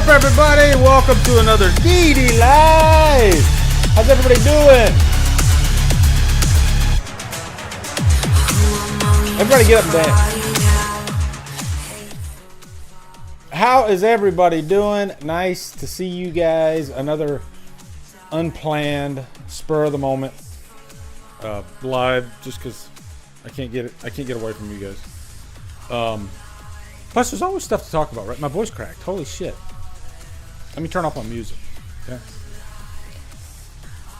up, everybody? Welcome to another DDLive. How's everybody doing? Everybody get up and dance. How is everybody doing? Nice to see you guys. Another unplanned, spur of the moment live, just because I can't get away from you guys. Plus, there's always stuff to talk about, right? My voice cracked. Holy shit. Let me turn off my music. Okay.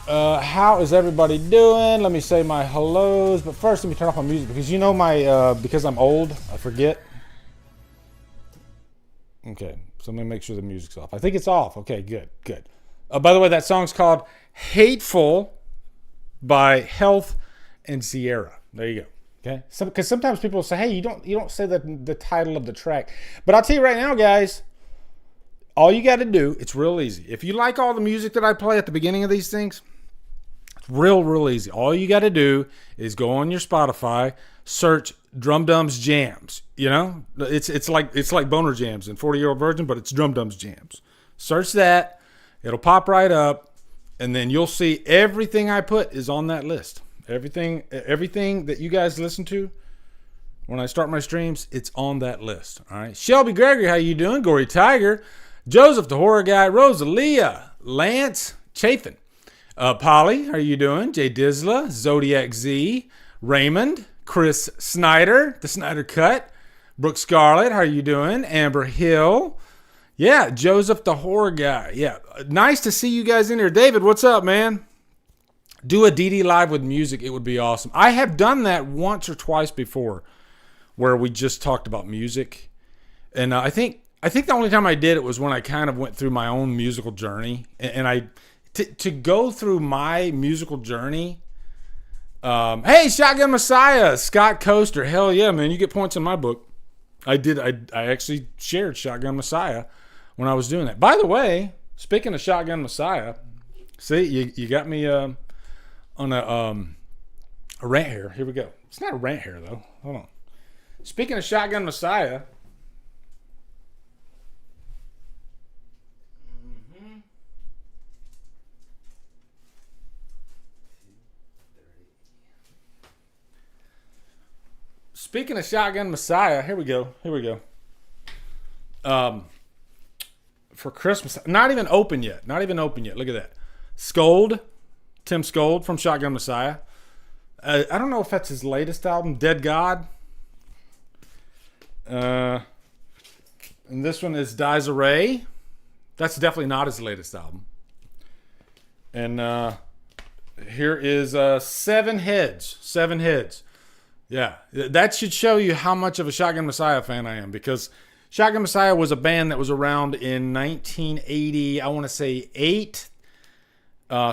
How is everybody doing? Let me say my hellos. But first, let me turn off my music because you know because I'm old, I forget. Okay. So let me make sure the music's off. I think it's off. Okay, good. By the way, that song's called Hateful by Health and Sierra. There you go. Okay, because sometimes people say, "Hey, you don't say the title of the track," but I'll tell you right now, guys. All you got to do, it's real easy. If you like all the music that I play at the beginning of these things, it's real easy. All you got to do is go on your Spotify, search Drumdums Jams. You know, it's like Boner Jams in 40-year-old virgin, but it's Drumdums Jams. Search that, it'll pop right up, and then you'll see everything I put is on that list. Everything that you guys listen to when I start my streams, it's on that list. All right. Shelby Gregory, how you doing? Gory Tiger, Joseph the Horror Guy, Rosalia, Lance Chafin, Polly, how you doing? Jay Dizla, Zodiac Z, Raymond, Chris Snyder, the Snyder Cut, Brooke Scarlett, how you doing? Amber Hill, yeah, Joseph the Horror Guy, yeah. Nice to see you guys in here. David, what's up, man? Do a DDLive with music. It would be awesome. I have done that once or twice before where we just talked about music. And I think the only time I did it was when I kind of went through my own musical journey. And to go through my musical journey. Hey, Shotgun Messiah, Scott Coaster. Hell yeah, man. You get points in my book. I actually shared Shotgun Messiah when I was doing that. By the way, speaking of Shotgun Messiah, see, you got me... on a rant here. Here we go. It's not a rant here, though. Hold on. Speaking of Shotgun Messiah. Speaking of Shotgun Messiah, here we go. For Christmas, not even open yet. Look at that. Tim Scold from Shotgun Messiah. I don't know if that's his latest album, Dead God. And this one is Dies a Ray. That's definitely not his latest album. And here is Seven Heads. Yeah, that should show you how much of a Shotgun Messiah fan I am, because Shotgun Messiah was a band that was around in 1980, I want to say 8.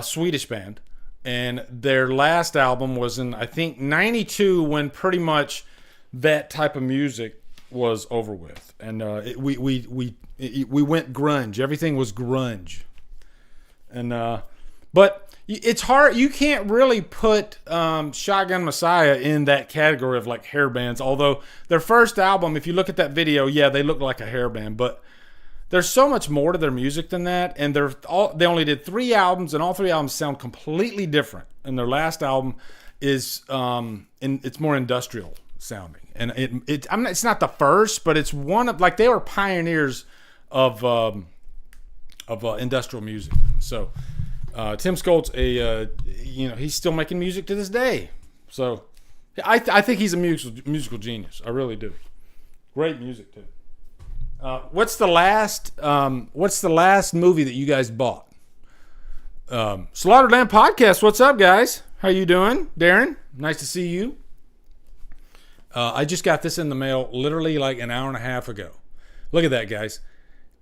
Swedish band, and their last album was in, I think, 92, when pretty much that type of music was over with, and we went grunge. Everything was grunge, and but it's hard. You can't really put Shotgun Messiah in that category of like hair bands. Although their first album, if you look at that video, yeah, they look like a hair band, but there's so much more to their music than that, and they only did 3 albums, and all 3 albums sound completely different. And their last album is it's more industrial sounding, and it's not the first, but it's one of, like, they were pioneers of industrial music. So Tim Scold's he's still making music to this day. So I think he's a musical genius. I really do. Great music too. What's the last movie that you guys bought? Slaughterland Podcast. What's up, guys? How you doing? Darren, nice to see you. I just got this in the mail literally like an hour and a half ago. Look at that, guys.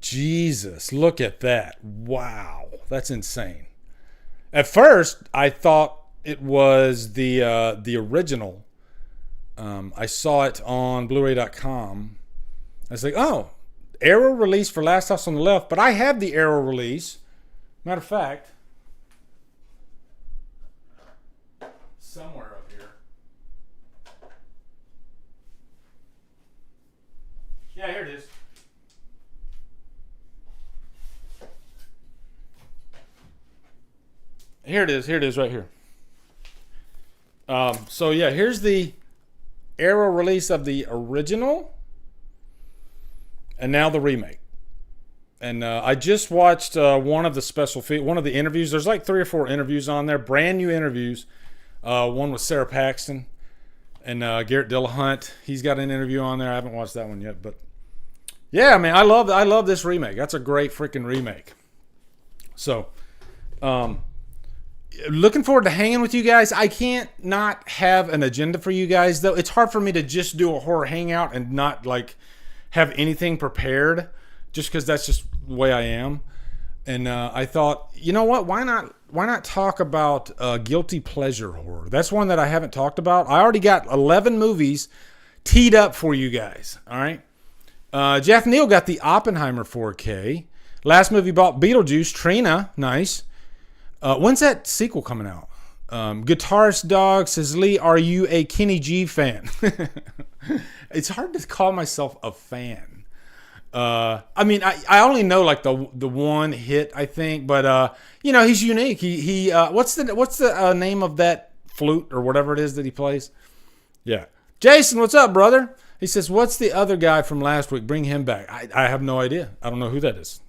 Jesus, look at that. Wow, that's insane. At first, I thought it was the original. I saw it on Blu-ray.com. I was like, oh, Arrow release for Last House on the Left, but I have the Arrow release. Matter of fact, somewhere up here. Yeah, here it is. Here it is. Here it is right here. So yeah, here's the Arrow release of the original, and now the remake. And I just watched one of the interviews. There's like 3 or 4 interviews on there, brand new interviews. One with Sarah Paxton and Garrett Dillahunt. He's got an interview on there. I haven't watched that one yet, but yeah, man, I love this remake. That's a great freaking remake. So, looking forward to hanging with you guys. I can't not have an agenda for you guys, though. It's hard for me to just do a horror hangout and not like have anything prepared, just because that's just the way I am. And I thought, you know what? Why not talk about guilty pleasure horror? That's one that I haven't talked about. I already got 11 movies teed up for you guys. All right. Jeff Neal got the Oppenheimer 4K. Last movie bought Beetlejuice. Trina, nice. When's that sequel coming out? Guitarist Dog says, Lee, are you a Kenny G fan? It's hard to call myself a fan. I mean, I only know like the one hit, I think, but you know, he's unique. He what's the name of that flute or whatever it is that he plays? Yeah, Jason, what's up, brother? He says, what's the other guy from last week? Bring him back. I have no idea. I don't know who that is.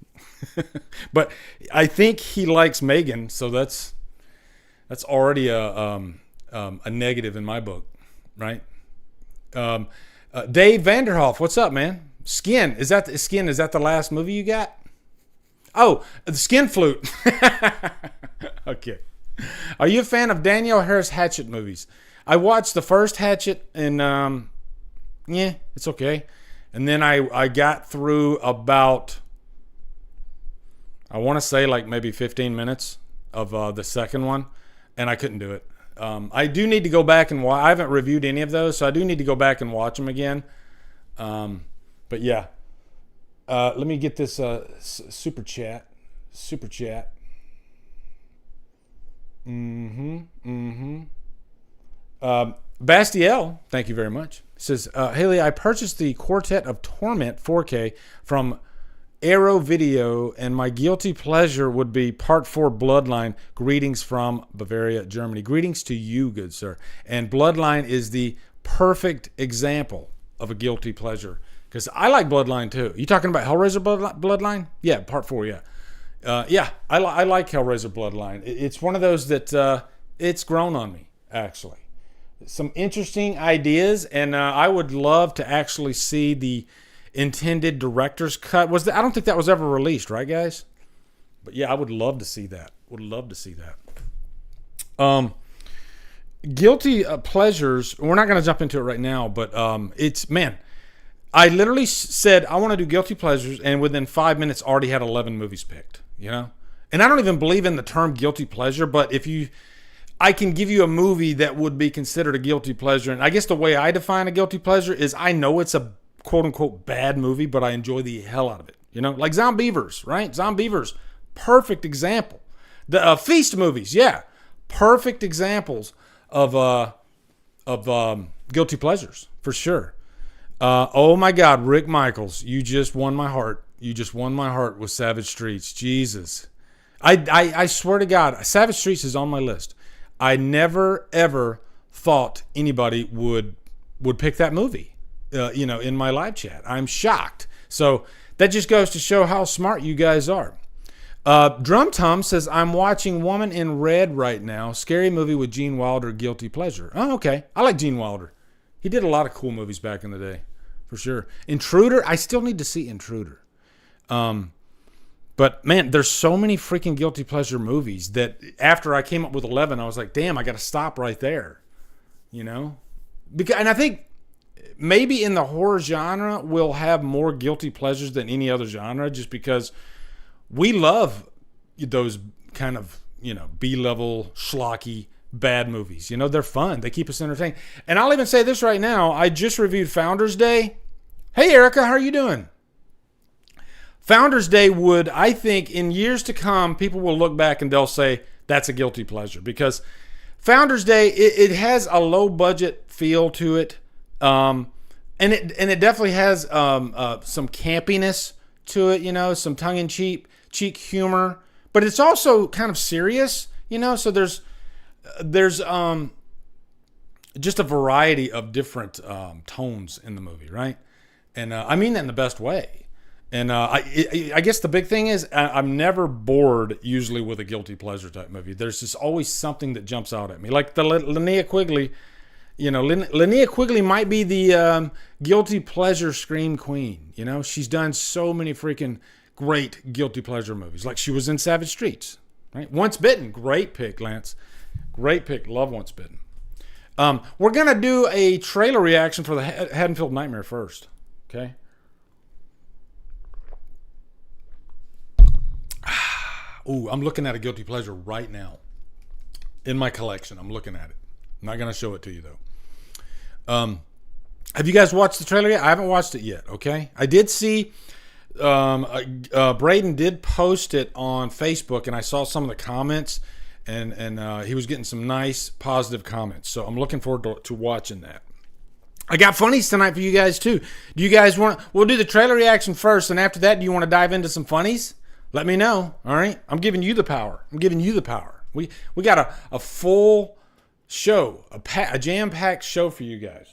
But I think he likes Megan, so that's already a negative in my book, right? Dave Vanderhoff, what's up, man? Skin, is that the last movie you got? Oh, the Skin Flute. Okay. Are you a fan of Danielle Harris Hatchet movies? I watched the first Hatchet and yeah, it's okay. And then I got through about, I want to say like maybe 15 minutes of the second one, and I couldn't do it. I do need to go back and watch. I haven't reviewed any of those, so I do need to go back and watch them again. But yeah, let me get this super chat. Bastiel, thank you very much. Says, Haley, I purchased the Quartet of Torment 4K from Arrow Video, and my guilty pleasure would be Part 4 Bloodline. Greetings from Bavaria, Germany. Greetings to you, good sir. And Bloodline is the perfect example of a guilty pleasure, because I like Bloodline too. You talking about Hellraiser Bloodline? Yeah, Part 4, yeah. Yeah, I like Hellraiser Bloodline. It's one of those that it's grown on me, actually. Some interesting ideas, and I would love to actually see the intended director's cut. I don't think that was ever released, right, guys? But yeah, I would love to see that. Guilty pleasures. We're not going to jump into it right now, but I literally said I want to do guilty pleasures, and within 5 minutes, already had 11 movies picked. You know, and I don't even believe in the term guilty pleasure, but I can give you a movie that would be considered a guilty pleasure, and I guess the way I define a guilty pleasure is I know it's a quote-unquote bad movie, but I enjoy the hell out of it. You know, like Zombievers, right? Zombievers, perfect example. The Feast movies, yeah, perfect examples of guilty pleasures, for sure. Oh my God, Rick Michaels, you just won my heart. You just won my heart with Savage Streets. Jesus. I swear to God, Savage Streets is on my list. I never, ever thought anybody would pick that movie. In my live chat. I'm shocked. So that just goes to show how smart you guys are. Drumdums says, I'm watching Woman in Red right now. Scary movie with Gene Wilder, guilty pleasure. Oh, okay. I like Gene Wilder. He did a lot of cool movies back in the day, for sure. Intruder, I still need to see Intruder. But man, there's so many freaking guilty pleasure movies that after I came up with 11, I was like, damn, I got to stop right there. You know? And I think maybe in the horror genre, we'll have more guilty pleasures than any other genre, just because we love those kind of, B-level, schlocky, bad movies. They're fun. They keep us entertained. And I'll even say this right now. I just reviewed Founders Day. Hey, Erica, how are you doing? Founders Day would, I think, in years to come, people will look back and they'll say, that's a guilty pleasure. Because Founders Day, it has a low-budget feel to it. And it definitely has some campiness to it, some tongue-in-cheek humor, but it's also kind of serious. So there's just a variety of different tones in the movie, right? And I mean that in the best way. And I guess the big thing is I'm never bored usually with a guilty pleasure type movie. There's just always something that jumps out at me. Like the Linnea Quigley, Linnea Quigley might be the guilty pleasure scream queen. She's done so many freaking great guilty pleasure movies. Like she was in Savage Streets, right? Once Bitten, great pick, Lance. Great pick. Love Once Bitten. We're going to do a trailer reaction for the Haddonfield Nightmare first. Okay. Ooh, I'm looking at a guilty pleasure right now in my collection. I'm looking at it. I'm not going to show it to you, though. Have you guys watched the trailer yet? I haven't watched it yet, okay? I did see Braden did post it on Facebook, and I saw some of the comments, and he was getting some nice, positive comments. So I'm looking forward to watching that. I got funnies tonight for you guys, too. Do you guys want... We'll do the trailer reaction first, and after that, do you want to dive into some funnies? Let me know, all right? I'm giving you the power. We got a full show, a jam-packed show for you guys.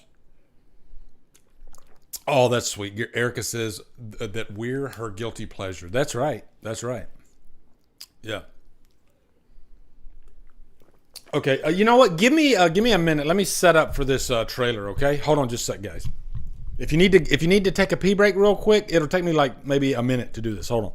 Oh, that's sweet. Erica says that we're her guilty pleasure. That's right. Yeah. Okay, you know what? Give me a minute. Let me set up for this trailer, okay? Hold on just a sec, guys. If you need to take a pee break real quick, it'll take me like maybe a minute to do this. Hold on.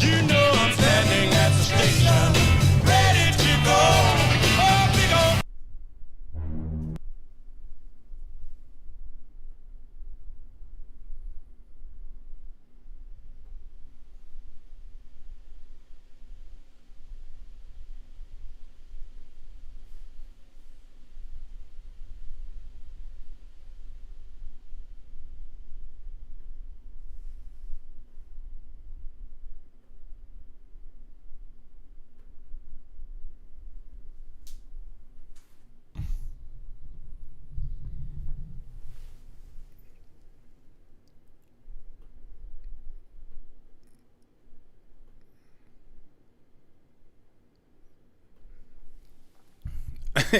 I'm standing at the station, ready to go. Oh, big old.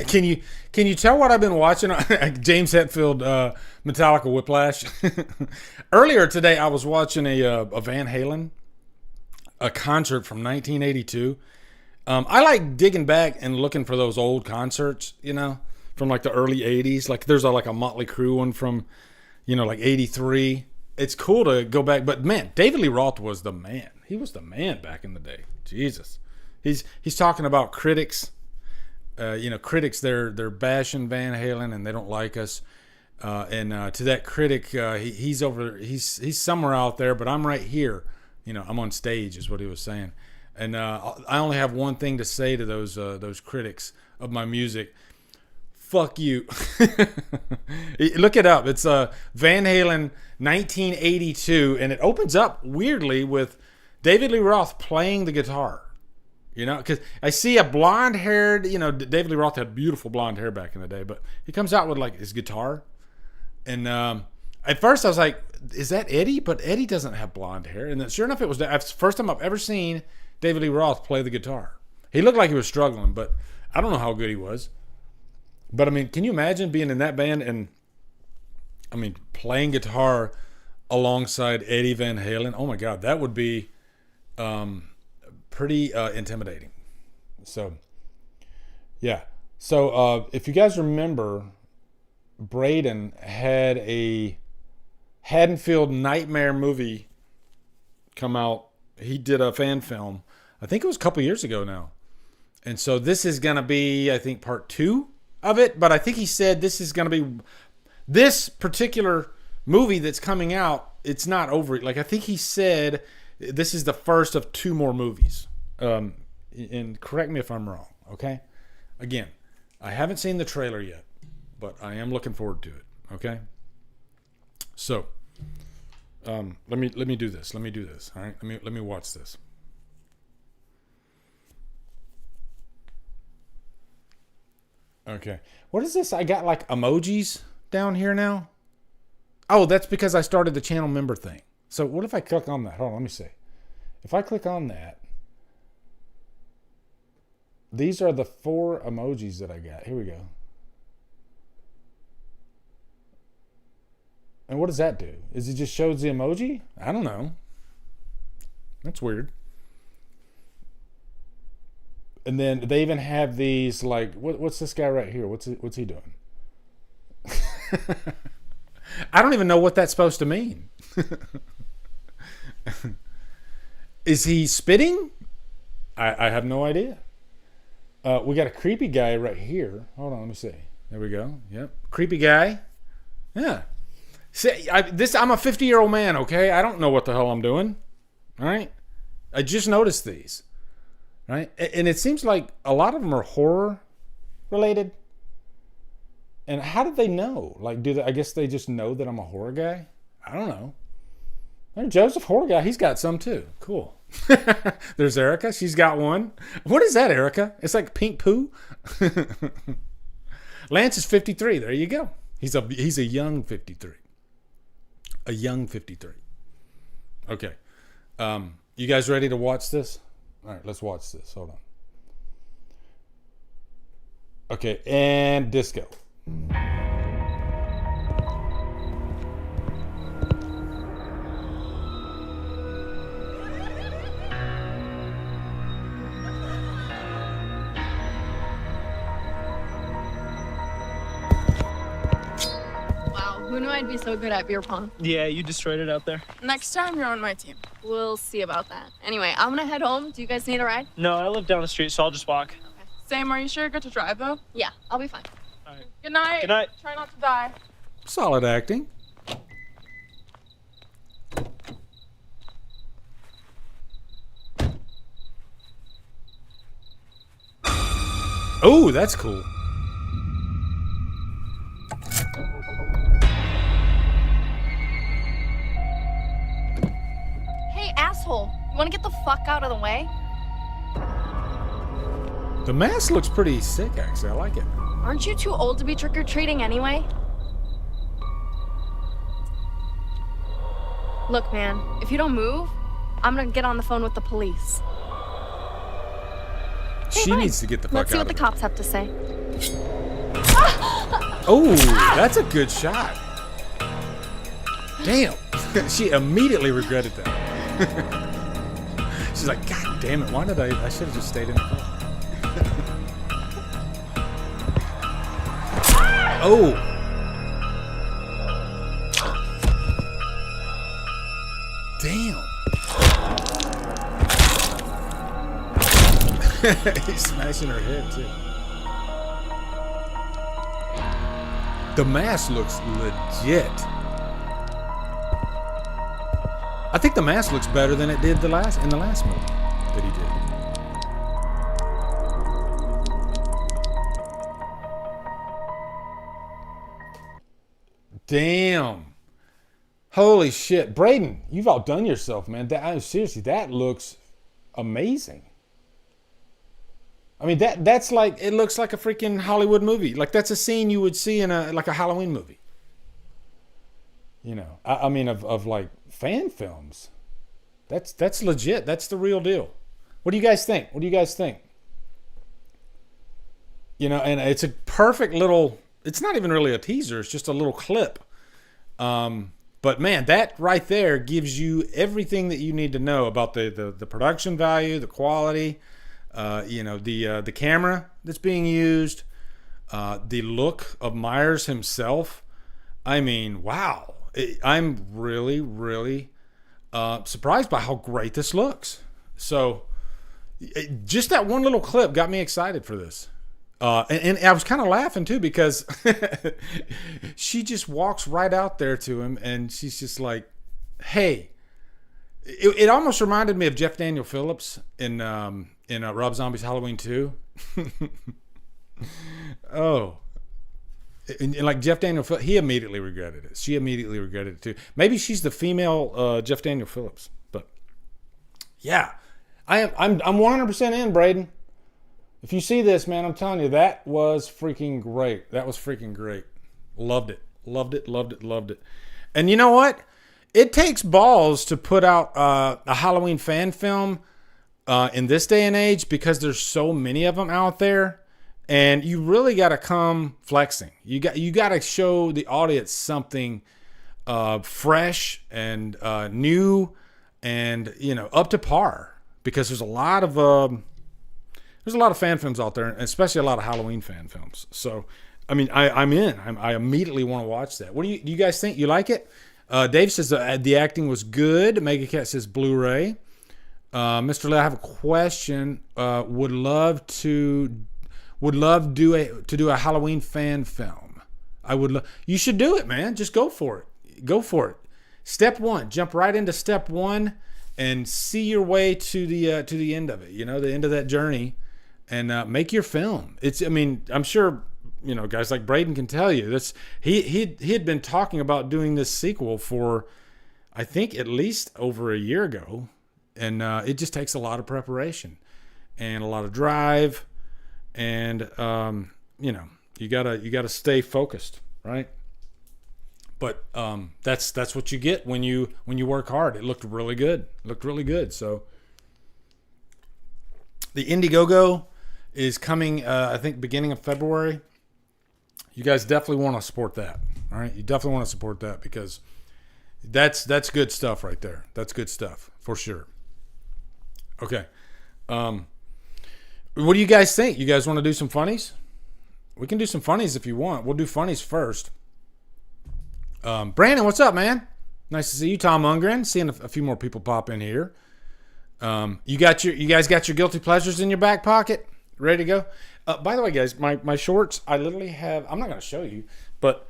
Can you tell what I've been watching? James Hetfield, Metallica Whiplash. Earlier today, I was watching a Van Halen, a concert from 1982. I like digging back and looking for those old concerts, from like the early 80s. Like there's like a Motley Crue one from, like 83. It's cool to go back. But man, David Lee Roth was the man. He was the man back in the day. Jesus. He's talking about critics. Critics, they're bashing Van Halen and they don't like us. And to that critic, he's somewhere out there, but I'm right here. I'm on stage, is what he was saying. And I only have one thing to say to those critics of my music. Fuck you. Look it up. It's Van Halen 1982, and it opens up weirdly with David Lee Roth playing the guitar. Because I see a blonde-haired, David Lee Roth had beautiful blonde hair back in the day, but he comes out with like his guitar. And at first I was like, is that Eddie? But Eddie doesn't have blonde hair. And then sure enough, it was the first time I've ever seen David Lee Roth play the guitar. He looked like he was struggling, but I don't know how good he was. But I mean, can you imagine being in that band and, playing guitar alongside Eddie Van Halen? Oh my God, that would be pretty intimidating. So, yeah. So, if you guys remember, Braden had a Haddonfield Nightmare movie come out. He did a fan film. I think it was a couple years ago now. And so this is going to be, I think, part 2 of it. But I think he said this is going to be this particular movie that's coming out. It's not over. Like, I think he said This is the first of 2 more movies. And correct me if I'm wrong, okay? Again, I haven't seen the trailer yet, but I am looking forward to it, okay? So, let me do this. Let me do this, all right? Let me watch this. Okay. What is this? I got like emojis down here now. Oh, that's because I started the channel member thing. So what if I click on that? Hold on, let me see. If I click on that, these are the 4 emojis that I got. Here we go. And what does that do? Is it just shows the emoji? I don't know. That's weird. And then they even have these like, what's this guy right here? What's he doing? I don't even know what that's supposed to mean. Is he spitting? I have no idea. We got a creepy guy right here. Hold on, let me see. There we go. Yep, creepy guy. Yeah. See, I'm a 50-year-old man. Okay, I don't know what the hell I'm doing. All right, I just noticed these. Right, and it seems like a lot of them are horror related. And how did they know? Like, I guess they just know that I'm a horror guy? I don't know. There's Joseph, horror guy. He's got some too. Cool. There's Erica. She's got one. What is that, Erica? It's like pink poo. Lance is 53. There you go. He's a young 53. A young 53. Okay. You guys ready to watch this? All right, let's watch this. Hold on. Okay, and disco. Wow, who knew I'd be so good at beer pong? Yeah, you destroyed it out there. Next time, you're on my team. We'll see about that. Anyway, I'm gonna head home. Do you guys need a ride? No, I live down the street, so I'll just walk. Okay. Sam, are you sure you're good to drive, though? Yeah, I'll be fine. All right. Good night. Good night. Try not to die. Solid acting. Oh, that's cool. Hey, asshole. You wanna get the fuck out of the way? The mask looks pretty sick, actually. I like it. Aren't you too old to be trick-or-treating anyway? Look, man, if you don't move, I'm gonna get on the phone with the police. Hey, She fine. needs to get the fuck Let's see out what of the there. cops have to say. Oh, that's a good shot. Damn. She immediately regretted that. She's like, God damn it, why did I should have just stayed in the car. Oh. Damn. He's smashing her head too. The mask looks legit. I think the mask looks better than it did in the last movie that he did. Damn. Holy shit. Braden, you've outdone yourself, man. Seriously, that looks amazing. I mean, that's like, it looks like a freaking Hollywood movie. Like, that's a scene you would see in a Halloween movie. You know, I mean, of like fan films. That's legit. That's the real deal. What do you guys think? What do you guys think? You know, and it's a perfect little, it's not even really a teaser. It's just a little clip. But man, that right there gives you everything that you need to know about the production value, the quality, you know, the camera that's being used, the look of Myers himself. I mean, wow. I'm really, really surprised by how great this looks. So just that one little clip got me excited for this. And I was kind of laughing too, because she just walks right out there to him and she's just like, hey, It almost reminded me of Jeff Daniel Phillips in Rob Zombie's Halloween 2. Oh. And like Jeff Daniel Phillips, he immediately regretted it. She immediately regretted it too. Maybe she's the female Jeff Daniel Phillips. But yeah, I'm 100% in, Braden. If you see this, man, I'm telling you, that was freaking great. That was freaking great. Loved it. Loved it. Loved it. Loved it. And you know what? It takes balls to put out a Halloween fan film in this day and age because there's so many of them out there. And you really got to come flexing. You got to show the audience something fresh and new and up to par, because there's a lot of fan films out there, and especially a lot of Halloween fan films. So, I mean, I'm in. I immediately want to watch that. What do you guys think? You like it? Dave says the acting was good. Megacat says Blu-ray. Mr. Lee, I have a question. Would love to do a Halloween fan film. You should do it, man. Just go for it. Go for it. Step one. Jump right into step one and see your way to the end of it. The end of that journey, and make your film. I'm sure guys like Braden can tell you this. He had been talking about doing this sequel for, I think, at least over a year ago, and it just takes a lot of preparation and a lot of drive. And you gotta stay focused, right? But that's what you get when you work hard. It looked really good. So the Indiegogo is coming, I think, beginning of February. You guys definitely want to support that. All right, you definitely want to support that, because that's good stuff right there. That's good stuff for sure. Okay. What do you guys think? You guys want to do some funnies? We can do some funnies if you want. We'll do funnies first. Brandon, what's up, man? Nice to see you. Tom Ungren. Seeing a few more people pop in here. You guys got your guilty pleasures in your back pocket? Ready to go? By the way, guys, my shorts, I literally have, I'm not going to show you, but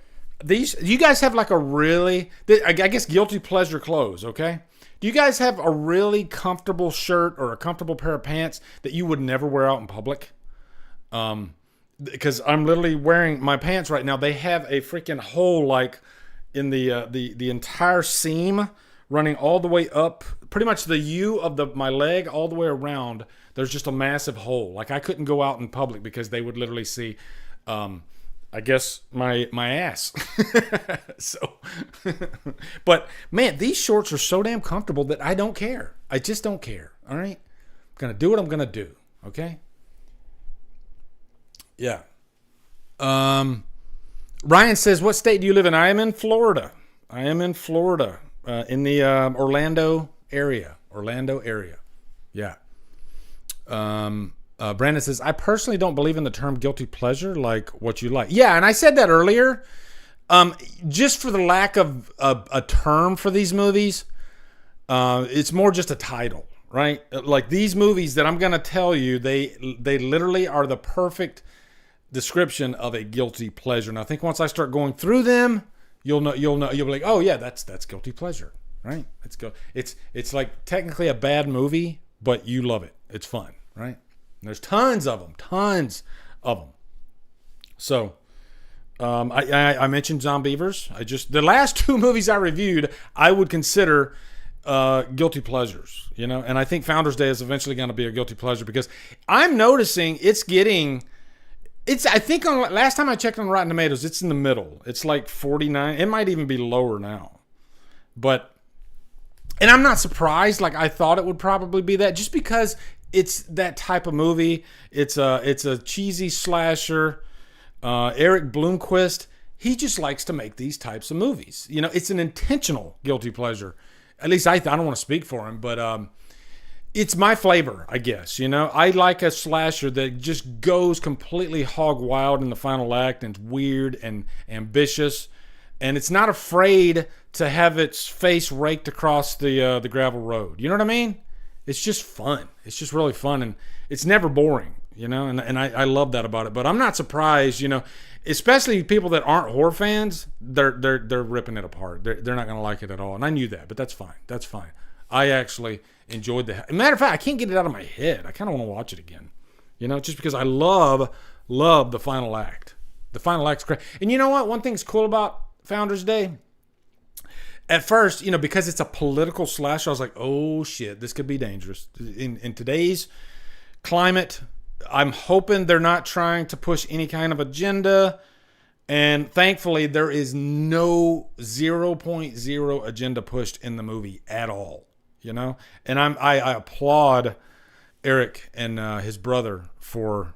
you guys have like a really, I guess, guilty pleasure clothes, okay? Do you guys have a really comfortable shirt or a comfortable pair of pants that you would never wear out in public? Because I'm literally wearing my pants right now. They have a freaking hole like in the entire seam, running all the way up, pretty much the U of my leg all the way around. There's just a massive hole. Like, I couldn't go out in public because they would literally see, I guess, my ass. So, but man, these shorts are so damn comfortable that I don't care. I just don't care. All right, I'm gonna do what I'm gonna do. Okay. Yeah. Ryan says, "What state do you live in?" I am in Florida. In the Orlando area. Yeah. Brandon says, "I personally don't believe in the term guilty pleasure, like what you like." Yeah, and I said that earlier. Just for the lack of a term for these movies, it's more just a title, right? Like, these movies that I'm going to tell you, they literally are the perfect description of a guilty pleasure. And I think once I start going through them, you'll be like, oh yeah, that's guilty pleasure, right? It's like technically a bad movie, but you love it. It's fun, right? And there's tons of them. So, I mentioned Zombievers. The last two movies I reviewed, I would consider guilty pleasures, and I think Founders Day is eventually going to be a guilty pleasure, because I'm noticing I think last time I checked on Rotten Tomatoes, it's in the middle. It's like 49. It might even be lower now. And I'm not surprised. Like, I thought it would probably be that, just because it's that type of movie. It's a cheesy slasher. Eric Bloomquist, he just likes to make these types of movies. It's an intentional guilty pleasure. At least I don't want to speak for him, but it's my flavor, I guess. I like a slasher that just goes completely hog wild in the final act, and it's weird and ambitious, and it's not afraid to have its face raked across the gravel road. You know what I mean? It's just fun. It's just really fun, and it's never boring. And I love that about it. But I'm not surprised, especially people that aren't horror fans, they're ripping it apart. They're not going to like it at all. And I knew that, but that's fine. I actually enjoyed the. Matter of fact, I can't get it out of my head. I kind of want to watch it again, just because I love the final act. The final act's great. And you know what? One thing's cool about Founders Day. At first, because it's a political slasher, I was like, oh shit, this could be dangerous. In today's climate, I'm hoping they're not trying to push any kind of agenda. And thankfully, there is no 0.0 agenda pushed in the movie at all, And I applaud Eric and his brother for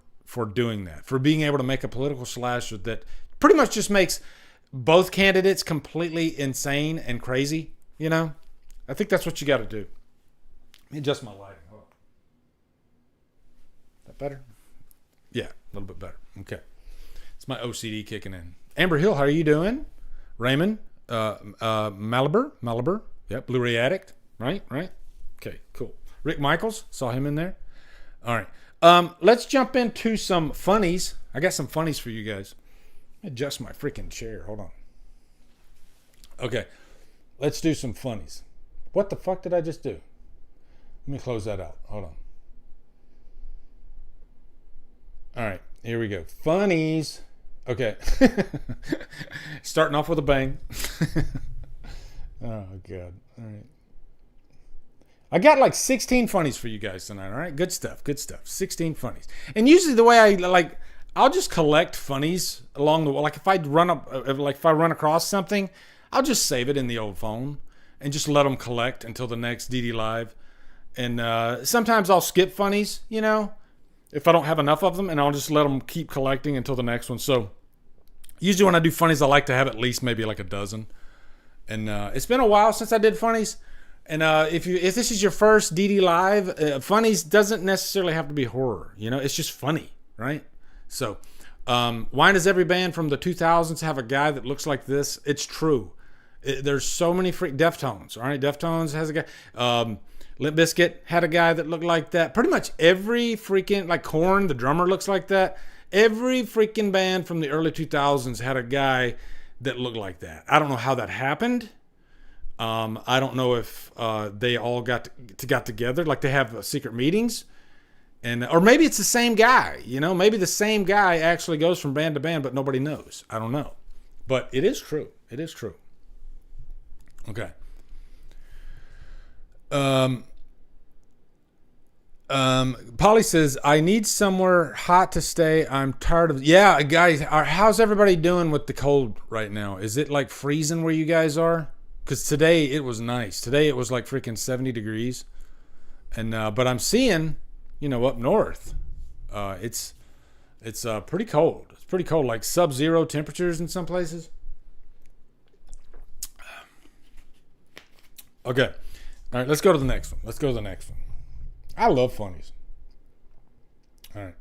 doing that, for being able to make a political slasher that pretty much just makes both candidates completely insane and crazy. I think that's what you got to do. Let me adjust my lighting. Hold on. That better? Yeah, a little bit better. Okay. It's my OCD kicking in. Amber Hill, how are you doing? Raymond, Maliber. Yep, Blu-ray Addict. Right. Okay, cool. Rick Michaels, saw him in there. All right. Let's jump into some funnies. I got some funnies for you guys. Adjust my freaking chair. Hold on. Okay. Let's do some funnies. What the fuck did I just do? Let me close that out. Hold on. All right. Here we go. Funnies. Okay. Starting off with a bang. Oh, God. All right. I got like 16 funnies for you guys tonight. All right. Good stuff. 16 funnies. And usually the way I'll just collect funnies along the way. Like if I run across something, I'll just save it in the old phone and just let them collect until the next DDLive. And sometimes I'll skip funnies, if I don't have enough of them, and I'll just let them keep collecting until the next one. So usually when I do funnies, I like to have at least maybe like a dozen. And it's been a while since I did funnies. And if this is your first DDLive, funnies doesn't necessarily have to be horror. It's just funny, right? So, why does every band from the 2000s have a guy that looks like this? It's true. There's so many Deftones, all right? Deftones has a guy. Limp Bizkit had a guy that looked like that. Pretty much every freaking, like Korn, the drummer looks like that. Every freaking band from the early 2000s had a guy that looked like that. I don't know how that happened. I don't know if they all got together, like they have secret meetings. Or maybe it's the same guy, maybe the same guy actually goes from band to band, but nobody knows. I don't know. But it is true. Okay. Polly says, I need somewhere hot to stay. I'm tired of... Yeah, guys, how's everybody doing with the cold right now? Is it like freezing where you guys are? Because today it was nice. Today it was like freaking 70 degrees. And but I'm seeing... up north, it's pretty cold. It's pretty cold, like sub-zero temperatures in some places. Okay. All right, let's go to the next one. I love funnies. All right.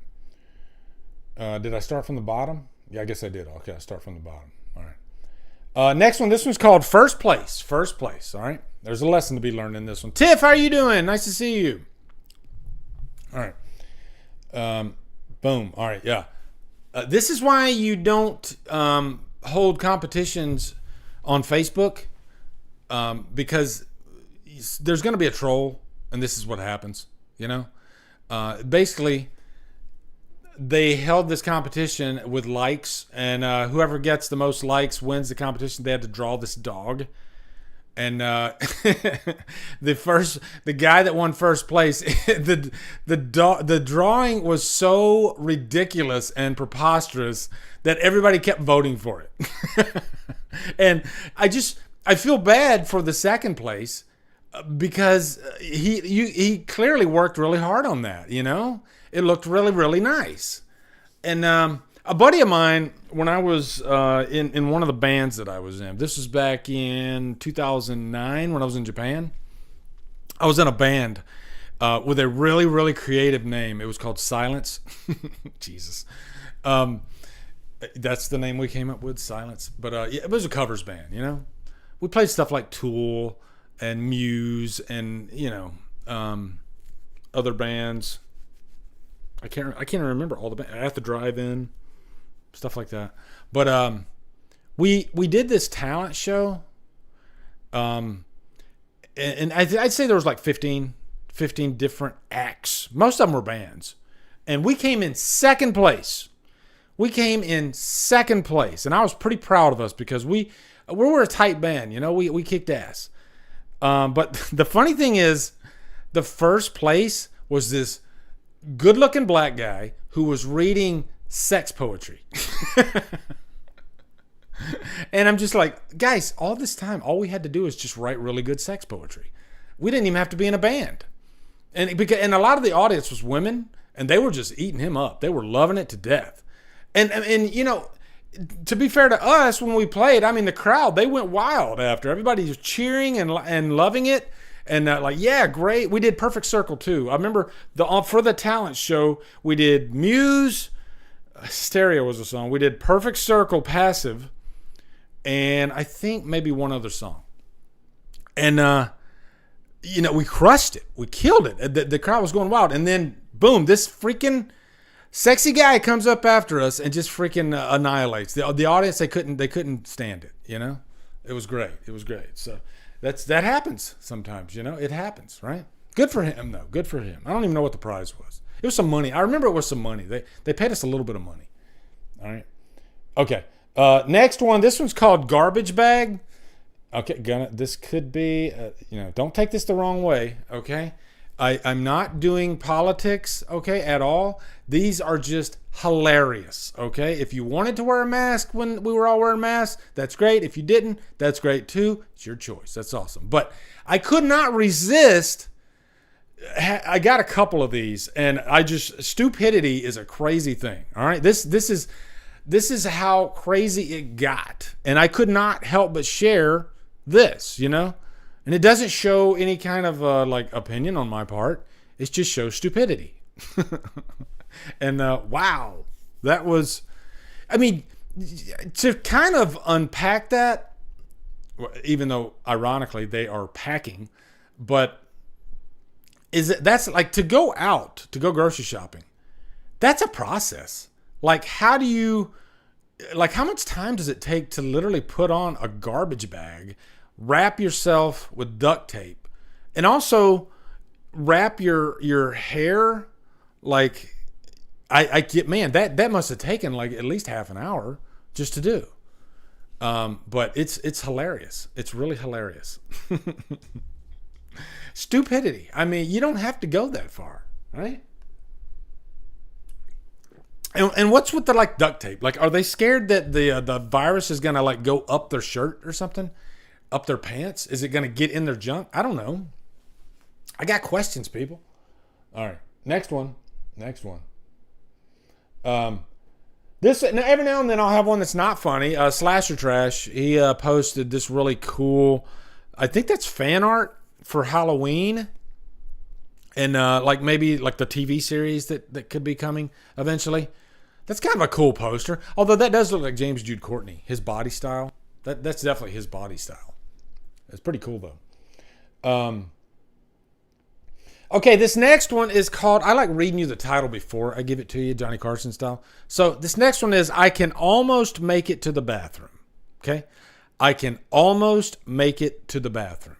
Did I start from the bottom? Yeah, I guess I did. Okay, I start from the bottom. All right. Next one. This one's called First Place. All right. There's a lesson to be learned in this one. Tiff, how are you doing? Nice to see you. All right. Boom. All right. Yeah. This is why you don't hold competitions on Facebook, because there's going to be a troll, and this is what happens. Basically, they held this competition with likes, and whoever gets the most likes wins the competition. They had to draw this dog. And the guy that won first place, the drawing was so ridiculous and preposterous that everybody kept voting for it. And I feel bad for the second place because he clearly worked really hard on that. It looked really, really nice. And a buddy of mine, when I was in one of the bands that I was in, this was back in 2009 when I was in Japan. I was in a band with a really, really creative name. It was called Silence. Jesus. That's the name we came up with, Silence. But yeah, it was a covers band, We played stuff like Tool and Muse and, other bands. I can't remember all the bands. At the Drive-In. Stuff like that. But we did this talent show. and I'd say there was like 15 different acts. Most of them were bands. And we came in second place. We came in second place. And I was pretty proud of us because we were a tight band. You know, we kicked ass. But the funny thing is, the first place was this good-looking black guy who was reading sex poetry. And I'm just like, guys, all this time, all we had to do is just write really good sex poetry. We didn't even have to be in a band. And a lot of the audience was women, and they were just eating him up. They were loving it to death. And you know, to be fair to us, when we played, I mean, the crowd, they went wild after. Everybody was cheering and loving it. And like, yeah, great. We did Perfect Circle too. I remember for the talent show, we did Muse, Stereo was a song. We did Perfect Circle, Passive, and I think maybe one other song. And, you know, we crushed it. We killed it. The crowd was going wild. And then, boom, this freaking sexy guy comes up after us and just freaking annihilates. The audience, they couldn't stand it, you know? It was great. It was great. So that happens sometimes, you know? It happens, right? Good for him, though. Good for him. I don't even know what the prize was. It was some money. I remember it was some money. They paid us a little bit of money. All right. Okay. Next one. This one's called Garbage Bag. Okay. This could be, you know, don't take this the wrong way. Okay. I'm not doing politics, okay, at all. These are just hilarious, okay? If you wanted to wear a mask when we were all wearing masks, that's great. If you didn't, that's great too. It's your choice. That's awesome. But I could not resist. I got a couple of these, and stupidity is a crazy thing, all right? This is how crazy it got. And I could not help but share this, you know? And it doesn't show any kind of like opinion on my part. It just shows stupidity. And wow, that was, I mean, to kind of unpack that, even though ironically they are packing, but that's like to go grocery shopping. That's a process. Like, how much time does it take to literally put on a garbage bag, wrap yourself with duct tape, and also wrap your hair? Like, I get, man, that must have taken like at least half an hour just to do. But it's hilarious. It's really hilarious. Stupidity. I mean, you don't have to go that far, right? And what's with the like duct tape? Like, are they scared that the virus is gonna like go up their shirt or something? Up their pants? Is it going to get in their junk? I don't know. I got questions, people. All right. Next one. This, every now and then I'll have one that's not funny. Slasher Trash, he posted this really cool, I think that's fan art for Halloween. And like maybe like the TV series that could be coming eventually. That's kind of a cool poster. Although that does look like James Jude Courtney, his body style. That's definitely his body style. It's pretty cool, though. Okay, this next one is called, I like reading you the title before I give it to you, Johnny Carson style. So this next one is, I Can Almost Make It to the Bathroom. Okay? I can almost make it to the bathroom.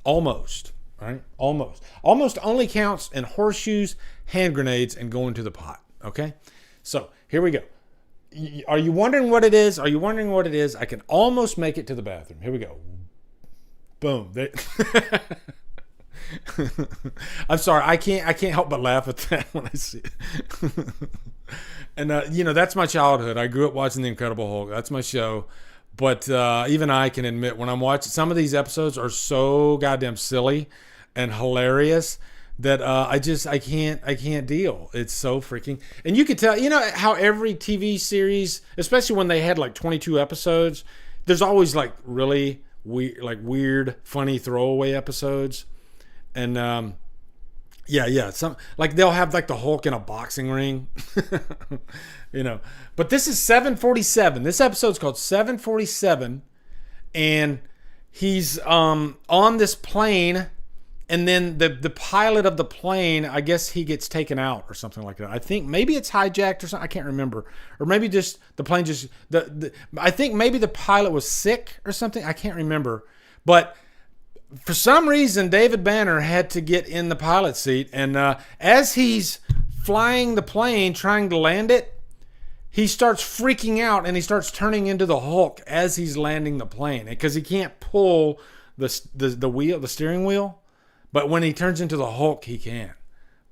Almost. All right? Almost. Almost only counts in horseshoes, hand grenades, and going to the pot. Okay? So here we go. Are you wondering what it is? I can almost make it to the bathroom. Here we go. Boom. I'm sorry. I can't help but laugh at that when I see it. And you know, that's my childhood. I grew up watching The Incredible Hulk. That's my show. But even I can admit, when I'm watching, some of these episodes are so goddamn silly and hilarious that I can't deal. It's so freaking, and you could tell, you know how every TV series, especially when they had like 22 episodes, there's always like really weird, funny throwaway episodes. And some, like they'll have like the Hulk in a boxing ring, you know. But this is 747. This episode's called 747, and he's on this plane. And then the pilot of the plane, I guess he gets taken out or something like that. I think maybe it's hijacked or something. I can't remember. Or maybe just the plane just... I think maybe the pilot was sick or something. I can't remember. But for some reason, David Banner had to get in the pilot seat. And as he's flying the plane, trying to land it, he starts freaking out and he starts turning into the Hulk as he's landing the plane because he can't pull the wheel, the steering wheel. But when he turns into the Hulk, he can.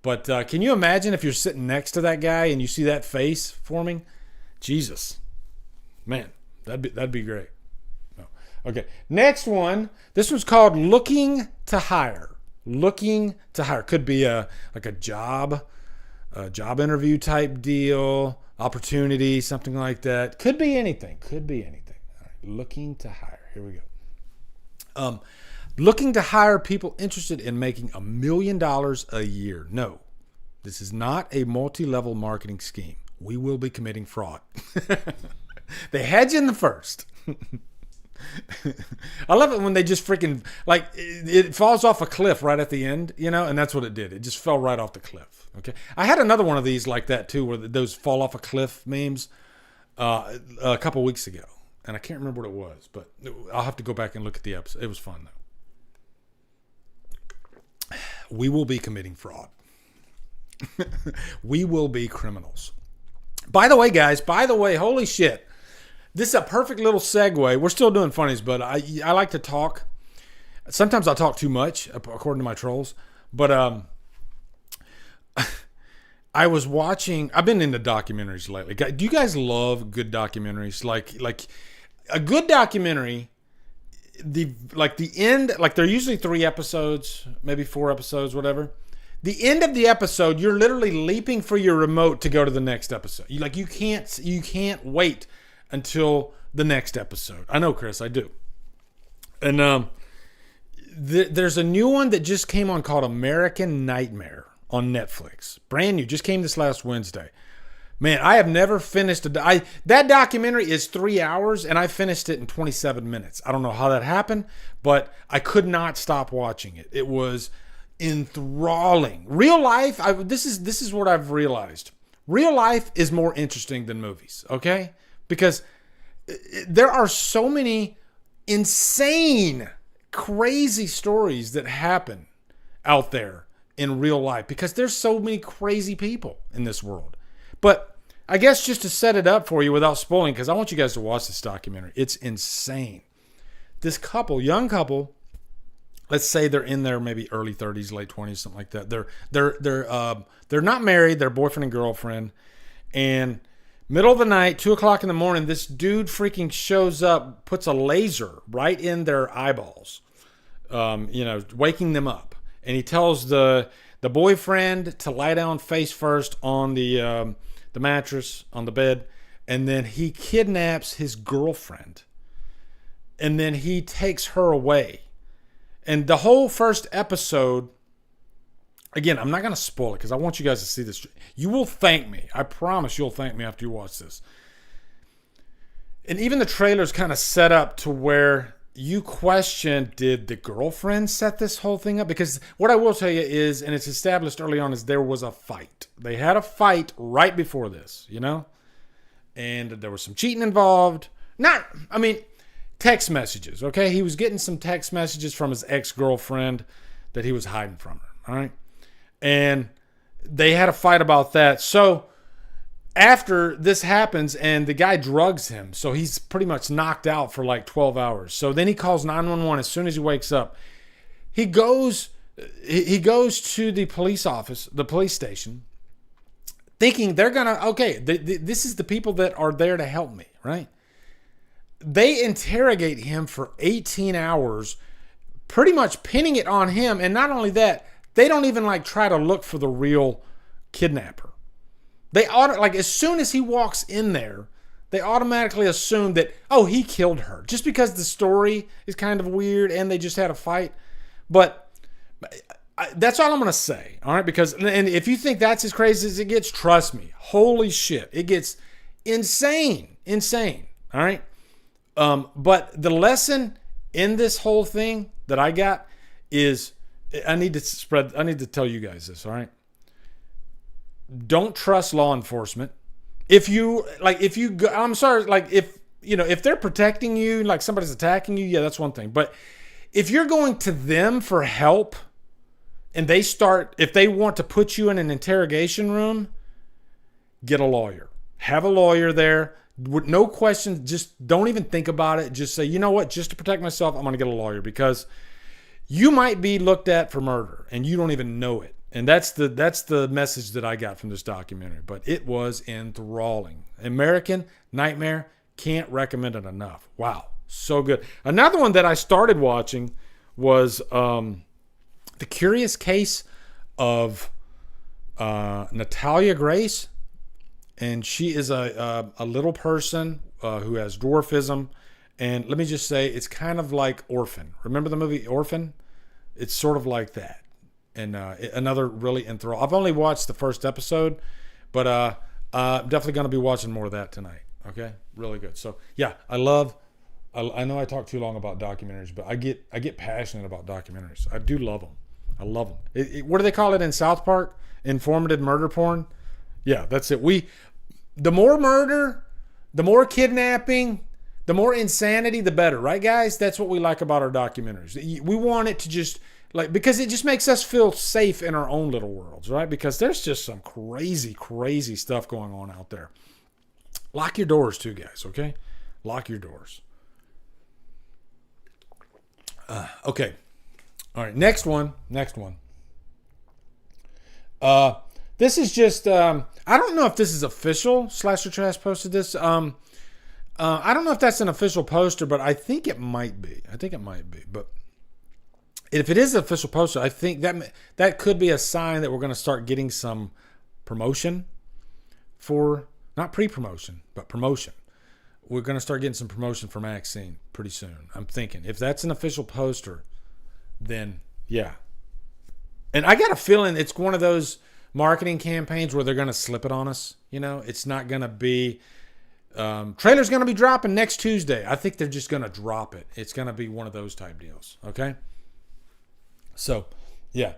But can you imagine if you're sitting next to that guy and you see that face forming? Jesus, man, that'd be great. No. Okay, next one. This one's called Looking to Hire. Looking to Hire could be like a job interview type deal, opportunity, something like that. Could be anything. Could be anything. All right, looking to hire. Here we go. Looking to hire people interested in making $1 million a year. No, this is not a multi-level marketing scheme. We will be committing fraud. They had you in the first. I love it when they just freaking, like, it falls off a cliff right at the end, you know, and that's what it did. It just fell right off the cliff. Okay. I had another one of these like that too, where those fall off a cliff memes a couple weeks ago. And I can't remember what it was, but I'll have to go back and look at the episode. It was fun though. We will be committing fraud. We will be criminals. By the way, guys, holy shit. This is a perfect little segue. We're still doing funnies, but I like to talk. Sometimes I talk too much, according to my trolls. But I was watching. I've been into documentaries lately. Do you guys love good documentaries? Like a good documentary. The end. Like they're usually 3 episodes, maybe 4 episodes, whatever. The end of the episode, you're literally leaping for your remote to go to the next episode. You can't wait until the next episode. I know, Chris, I do. And there's a new one that just came on called American Nightmare on Netflix. Brand new. Just came this last Wednesday. Man, I have never finished that documentary is 3 hours and I finished it in 27 minutes. I don't know how that happened, but I could not stop watching it. It was enthralling. Real life, this is what I've realized. Real life is more interesting than movies, okay? Because there are so many insane, crazy stories that happen out there in real life because there's so many crazy people in this world. But I guess just to set it up for you without spoiling, because I want you guys to watch this documentary. It's insane. This couple, young couple, let's say they're in their maybe early 30s, late 20s, something like that. They're not married. They're boyfriend and girlfriend. And middle of the night, 2:00 in the morning, this dude freaking shows up, puts a laser right in their eyeballs, waking them up. And he tells the boyfriend to lie down face first on the mattress on the bed, and then he kidnaps his girlfriend, and then he takes her away. And the whole first episode, again, I'm not going to spoil it because I want you guys to see this. You will thank me. I promise you'll thank me after you watch this. And even the trailer's kind of set up to where you question, did the girlfriend set this whole thing up? Because what I will tell you is, and it's established early on, is there was a fight. They had a fight right before this, and there was some cheating involved. Text messages, okay? He was getting some text messages from his ex-girlfriend that he was hiding from her, all right? And they had a fight about that. So after this happens, and the guy drugs him, so he's pretty much knocked out for like 12 hours. So then he calls 911 as soon as he wakes up. He goes to the police station, thinking they're going to, this is the people that are there to help me, right? They interrogate him for 18 hours, pretty much pinning it on him. And not only that, they don't even try to look for the real kidnapper. They as soon as he walks in there, they automatically assume that, he killed her. Just because the story is kind of weird and they just had a fight. But that's all I'm going to say, all right? And if you think that's as crazy as it gets, trust me. Holy shit. It gets insane, all right? But the lesson in this whole thing that I got is, I need to tell you guys this, all right? Don't trust law enforcement. If they're protecting you, like somebody's attacking you, yeah, that's one thing. But if you're going to them for help and if they want to put you in an interrogation room, get a lawyer. Have a lawyer there. With no questions, just don't even think about it. Just say, you know what? Just to protect myself, I'm going to get a lawyer, because you might be looked at for murder and you don't even know it. And that's the message that I got from this documentary. But it was enthralling. American Nightmare, can't recommend it enough. Wow, so good. Another one that I started watching was The Curious Case of Natalia Grace. And she is a little person who has dwarfism. And let me just say, it's kind of like Orphan. Remember the movie Orphan? It's sort of like that. And another really enthralling. I've only watched the first episode, but definitely going to be watching more of that tonight. Okay? Really good. So, yeah, I know I talk too long about documentaries, but I get passionate about documentaries. I do love them. I love them. What do they call it in South Park? Informative murder porn? Yeah, that's it. The more murder, the more kidnapping, the more insanity, the better, right, guys? That's what we like about our documentaries. We want it to just, because it just makes us feel safe in our own little worlds, right? Because there's just some crazy, crazy stuff going on out there. Lock your doors too, guys, okay? Lock your doors. Okay. All right, next one. This is just, I don't know if this is official. Slasher Trash posted this. I don't know if that's an official poster, but I think it might be. But if it is an official poster, I think that could be a sign that we're going to start getting some promotion for, not pre-promotion, but promotion. We're going to start getting some promotion for Maxine pretty soon. I'm thinking. If that's an official poster, then yeah. And I got a feeling it's one of those marketing campaigns where they're going to slip it on us. It's not going to be trailer's going to be dropping next Tuesday. I think they're just going to drop it. It's going to be one of those type deals. Okay. So yeah,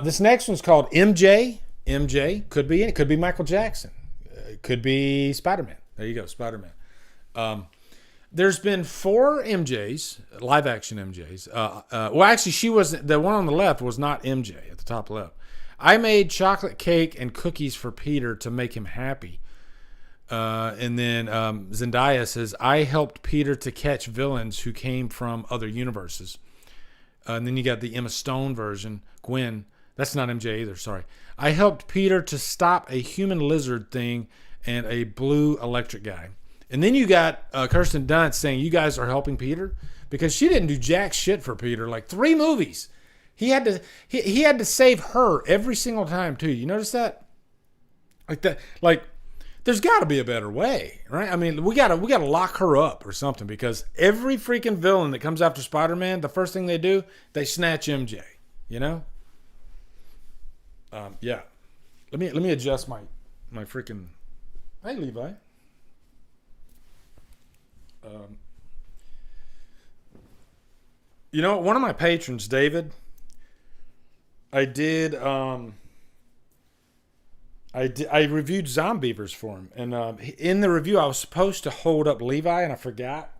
this next one's called MJ. Could be Michael Jackson. It could be Spider-Man. There you go. Spider-Man. There's been 4 MJs, live action MJs. Well, actually she was, the one on the left was not MJ at the top left. I made chocolate cake and cookies for Peter to make him happy. And then Zendaya says, I helped Peter to catch villains who came from other universes. And then you got the Emma Stone version, Gwen. That's not MJ either, sorry. I helped Peter to stop a human lizard thing and a blue electric guy. And then you got Kirsten Dunst saying, you guys are helping Peter? Because she didn't do jack shit for Peter, like 3 movies. He had to save her every single time too. You notice that? Like that, there's got to be a better way, right? I mean, we gotta lock her up or something, because every freaking villain that comes after Spider-Man, the first thing they do, they snatch MJ. Yeah. Let me adjust my freaking. Hey, Levi. One of my patrons, David. I reviewed Zombievers for him, and in the review I was supposed to hold up Levi and I forgot.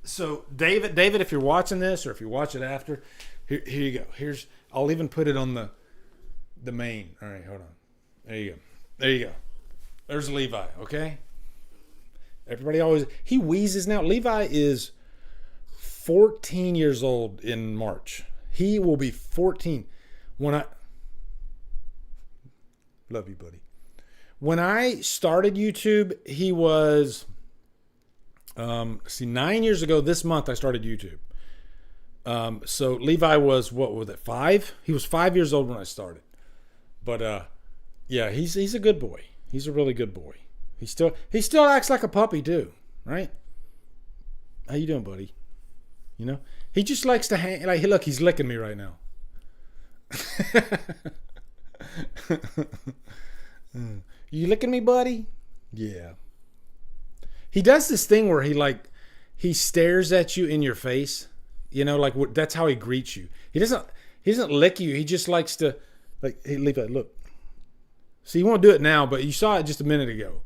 So David, if you're watching this or if you watch it after, here you go. I'll even put it on the main. All right, hold on. There you go. There's Levi. Okay. Everybody he wheezes now. Levi is 14 years old in March. He will be 14 love you, buddy. When I started YouTube, he was 9 years ago this month I started YouTube. So Levi was, what was it, 5? He was 5 years old when I started. But yeah, he's a good boy. He's a really good boy. He still acts like a puppy too, right? How you doing, buddy? He just likes to hang. Like, look, he's licking me right now. You licking me, buddy? Yeah. He does this thing where he stares at you in your face. That's how he greets you. He doesn't lick you. He just likes to, hey, Levi, look. See, he won't do it now, but you saw it just a minute ago.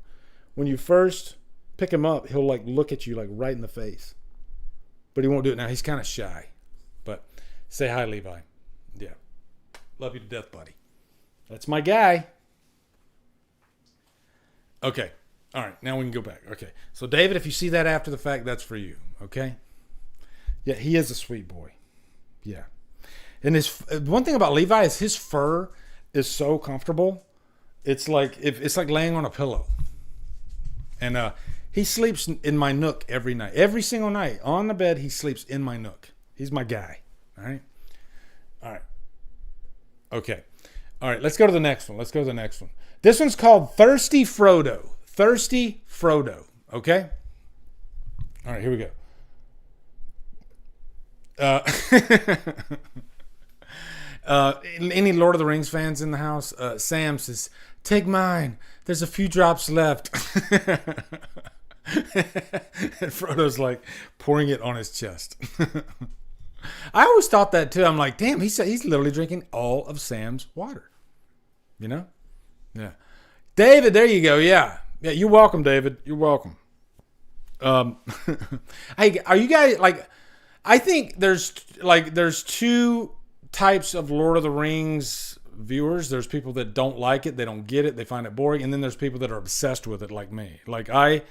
When you first pick him up, he'll look at you right in the face. but he won't do it now. He's kind of shy. But say hi, Levi. Yeah. Love you to death, buddy. That's my guy. Okay. All right. Now we can go back. Okay. So, David, if you see that after the fact, that's for you. Okay? Yeah, he is a sweet boy. Yeah. And one thing about Levi is his fur is so comfortable. It's like laying on a pillow. And he sleeps in my nook every night. Every single night on the bed, he sleeps in my nook. He's my guy. All right? All right. Okay. All right, let's go to the next one. This one's called Thirsty Frodo. Thirsty Frodo. Okay? All right, here we go. Any Lord of the Rings fans in the house? Sam says, take mine. There's a few drops left. And Frodo's like pouring it on his chest. I always thought that too. I'm like, damn, he's literally drinking all of Sam's water. You know? Yeah. David, there you go. Yeah. Yeah, you're welcome, David. You're welcome. Hey, are you guys like, I think there's two types of Lord of the Rings viewers. There's people that don't like it, they don't get it, they find it boring, and then there's people that are obsessed with it like me. Like I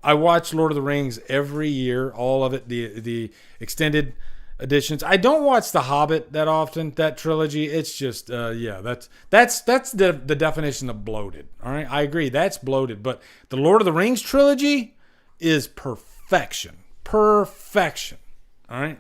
watch Lord of the Rings every year, all of it, the extended editions. I don't watch The Hobbit that often, that trilogy. It's just that's the definition of bloated. All right, I agree, that's bloated, but the Lord of the Rings trilogy is perfection. All right.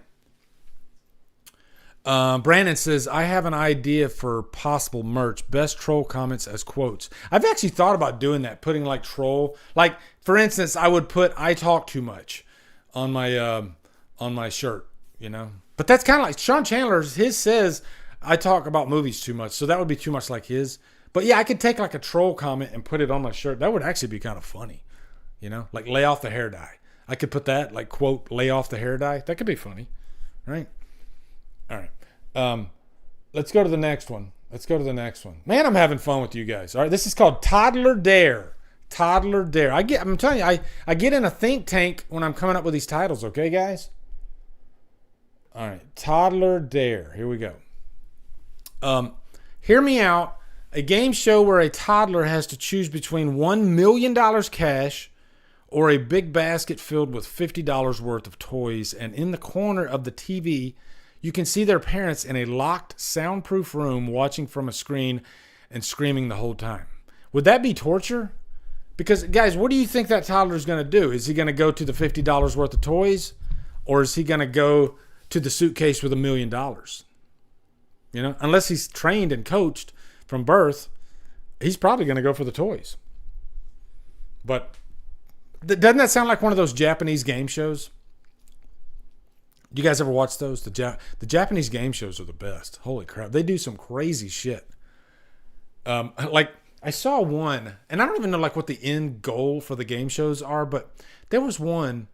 Brandon says, I have an idea for possible merch. Best troll comments as quotes. I've actually thought about doing that, putting like troll. Like, for instance, I would put I talk too much on my shirt, you know. But that's kind of like Sean Chandler's. His says I talk about movies too much. So that would be too much like his. But yeah, I could take like a troll comment and put it on my shirt. That would actually be kind of funny, you know. Like lay off the hair dye. I could put that, like, quote, lay off the hair dye. That could be funny, right? All right. Let's go to the next one. Man, I'm having fun with you guys. All right, this is called Toddler Dare. I'm telling you, I get in a think tank when I'm coming up with these titles, okay, guys? All right, Toddler Dare. Here we go. Hear me out. A game show where a toddler has to choose between $1 million cash or a big basket filled with $50 worth of toys, and in the corner of the TV, you can see their parents in a locked, soundproof room watching from a screen and screaming the whole time. Would that be torture? Because, guys, what do you think that toddler is going to do? Is he going to go to the $50 worth of toys, or is he going to go to the suitcase with $1 million? You know, unless he's trained and coached from birth, he's probably going to go for the toys. But doesn't that sound like one of those Japanese game shows? Do you guys ever watch those? The Japanese game shows are the best. Holy crap. They do some crazy shit. Like, I saw one, and I don't even know like what the end goal for the game shows are, but there was one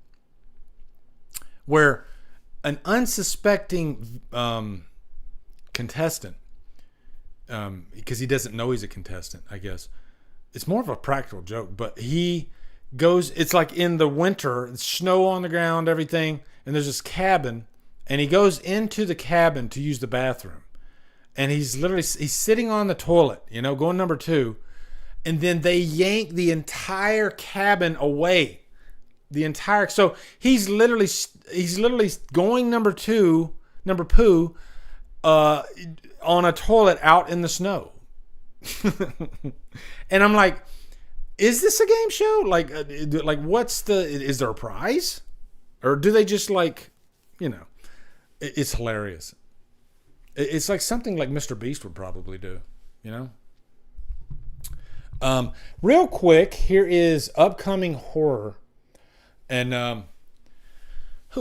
where an unsuspecting contestant, because he doesn't know he's a contestant, I guess. It's more of a practical joke, but he goes, it's like in the winter, it's snow on the ground, everything, and there's this cabin, and he goes into the cabin to use the bathroom, and he's sitting on the toilet, you know, going number 2, and then they yank the entire cabin away, so he's literally going number poo on a toilet out in the snow. And I'm like, is this a game show? Like is there a prize? Or do they just like, you know, it's hilarious. It's like something like Mr. Beast would probably do, you know? Real quick, here is upcoming horror. And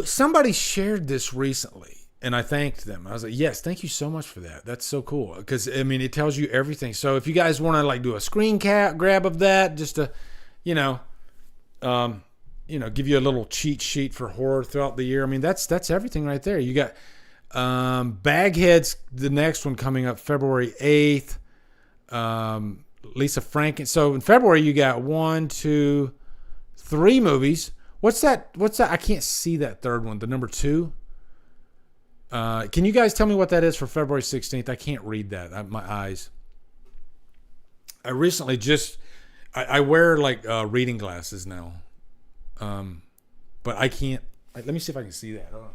somebody shared this recently, and I thanked them. I was like, yes, thank you so much for that. That's so cool. Because, I mean, it tells you everything. So if you guys want to, like, do a screen grab of that, just to, you know, give you a little cheat sheet for horror throughout the year. I mean, that's everything right there. You got Baghead's the next one coming up February 8th. Lisa Franken. So in February, you got 1, 2, 3 movies. What's that? I can't see that third one. The number 2. Can you guys tell me what that is for February 16th? I can't read that. My eyes. I recently I wear like reading glasses now. But I can't. Let me see if I can see that. Hold on.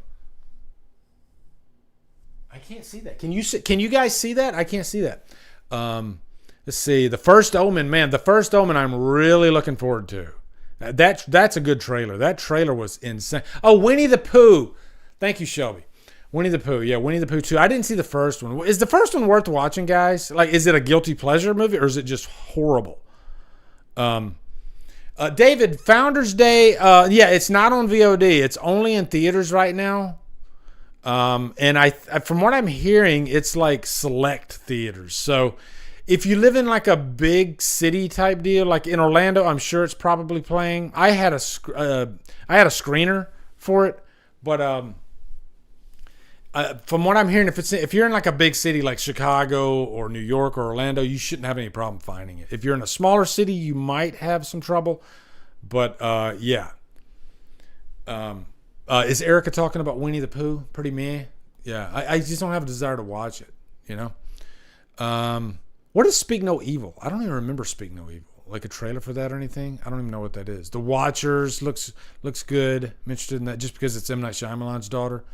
I can't see that. Can you guys see that? I can't see that. Let's see. The First Omen, man. The First Omen I'm really looking forward to. That's a good trailer. That trailer was insane. Oh, Winnie the Pooh. Thank you, Shelby. Winnie the Pooh. Yeah, Winnie the Pooh 2. I didn't see the first one. Is the first one worth watching, guys? Like, is it a guilty pleasure movie or is it just horrible? David, Founders Day. Yeah, it's not on VOD. It's only in theaters right now. And I from what I'm hearing, it's like select theaters. So if you live in like a big city type deal, like in Orlando, I'm sure it's probably playing. I had a screener for it, but from what I'm hearing, if you're in like a big city like Chicago or New York or Orlando, you shouldn't have any problem finding it. If you're in a smaller city, you might have some trouble. But yeah. Is Erica talking about Winnie the Pooh? Pretty meh. Yeah, I just don't have a desire to watch it. You know. What is Speak No Evil? I don't even remember Speak No Evil. Like a trailer for that or anything? I don't even know what that is. The Watchers looks good. I'm interested in that just because it's M. Night Shyamalan's daughter.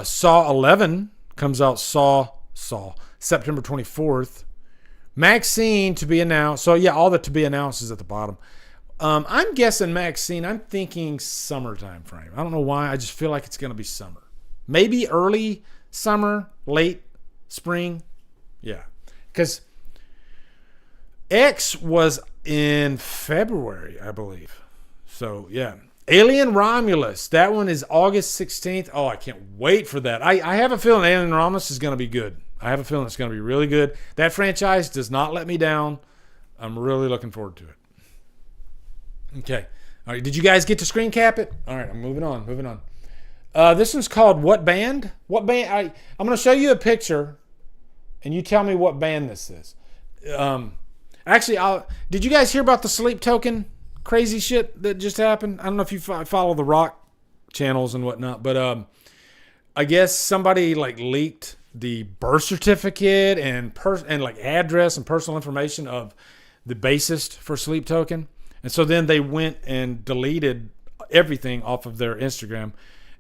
Saw 11 comes out September 24th. Maxine to be announced. So yeah, all the to be announced is at the bottom. I'm guessing Maxine. I'm thinking summertime frame. I don't know why. I just feel like it's going to be summer. Maybe early summer, late spring. Yeah. Because X was in February, I believe. So yeah. Alien Romulus. That one is August 16th. Oh, I can't wait for that. I have a feeling Alien Romulus is going to be good. I have a feeling it's going to be really good. That franchise does not let me down. I'm really looking forward to it. Okay. All right. Did you guys get to screen cap it? All right. I'm moving on. This one's called What Band? What band? I'm going to show you a picture, and you tell me what band this is. Actually, did you guys hear about the Sleep Token crazy shit that just happened? I don't know if you follow the rock channels and whatnot, but I guess somebody like leaked the birth certificate and like address and personal information of the bassist for Sleep Token. And so then they went and deleted everything off of their Instagram.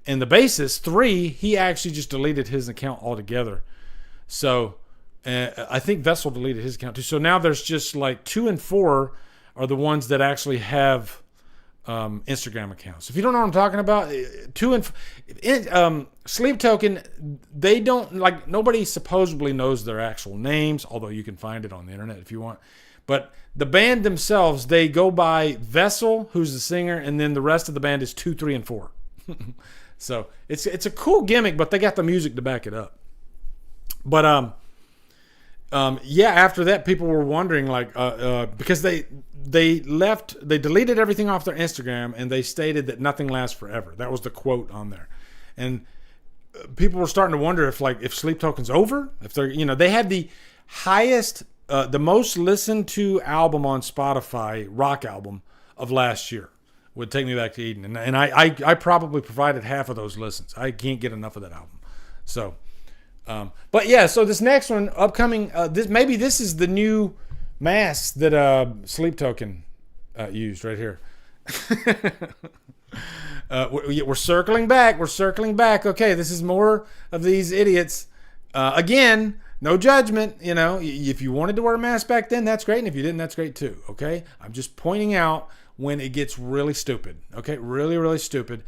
And the bassist, 3, he actually just deleted his account altogether. So I think Vessel deleted his account too. So now there's just like 2 and 4 are the ones that actually have Instagram accounts. If you don't know what I'm talking about, Sleep Token, they don't, like, nobody supposedly knows their actual names, although you can find it on the internet if you want. But the band themselves, they go by Vessel, who's the singer, and then the rest of the band is 2, 3, and 4. So it's a cool gimmick, but they got the music to back it up. But yeah, after that, people were wondering, like, because they deleted everything off their Instagram, and they stated that nothing lasts forever. That was the quote on there, and people were starting to wonder if Sleep Token's over. If they're, they had the highest, the most listened to album on Spotify, rock album of last year, would Take Me Back to Eden, and I probably provided half of those listens. I can't get enough of that album, so. But yeah, so this next one, upcoming, this is the new mask that Sleep Token used right here. We're circling back. Okay, this is more of these idiots. Again, no judgment. If you wanted to wear a mask back then, that's great, and if you didn't, that's great too. Okay, I'm just pointing out when it gets really stupid. Okay, really, really stupid.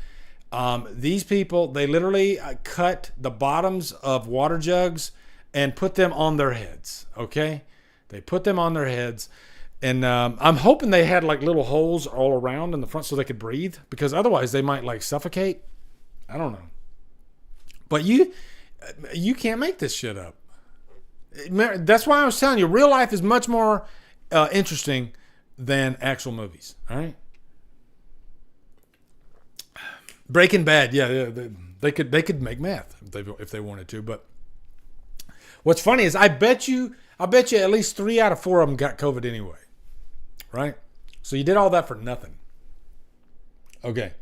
These people, they literally cut the bottoms of water jugs and put them on their heads. Okay, they put them on their heads, and I'm hoping they had like little holes all around in the front so they could breathe, because otherwise they might like suffocate. I don't know, but you can't make this shit up. That's why I was telling you, real life is much more interesting than actual movies. All right. Breaking Bad, yeah, they could make meth if they wanted to. But what's funny is I bet you at least 3 out of 4 of them got COVID anyway, right? So you did all that for nothing. Okay.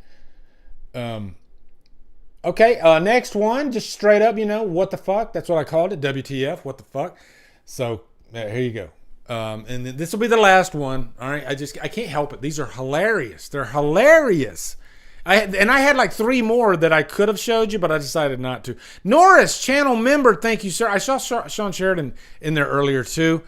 Okay, next one, just straight up, what the fuck? That's what I called it, WTF, what the fuck? So, here you go. And this will be the last one, all right? I can't help it. These are hilarious. They're hilarious. I had like 3 more that I could have showed you, but I decided not to. Norris, channel member, thank you, sir. I saw Sean Sheridan in there earlier, too.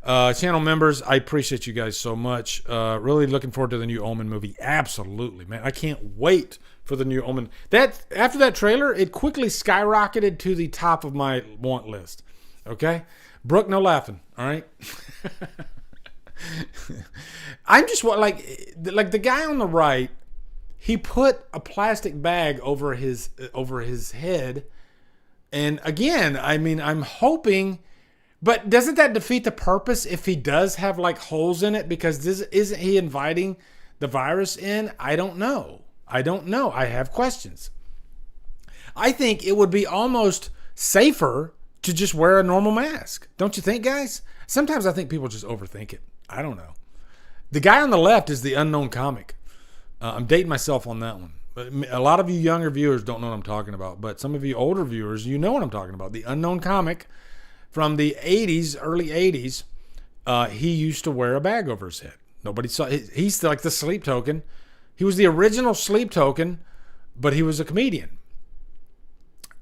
Channel members, I appreciate you guys so much. Really looking forward to the new Omen movie. Absolutely, man. I can't wait for the new Omen. After that trailer, it quickly skyrocketed to the top of my want list. Okay? Brooke, no laughing. All right? I'm just like the guy on the right, he put a plastic bag over his head. And again, I mean, I'm hoping, but doesn't that defeat the purpose if he does have like holes in it? Because isn't he inviting the virus in? I don't know. I have questions. I think it would be almost safer to just wear a normal mask. Don't you think, guys? Sometimes I think people just overthink it. I don't know. The guy on the left is the unknown comic. I'm dating myself on that one. But a lot of you younger viewers don't know what I'm talking about. But some of you older viewers, you know what I'm talking about. The unknown comic from the 80s, early 80s, he used to wear a bag over his head. Nobody saw. He's like the sleep token. He was the original sleep token, but he was a comedian.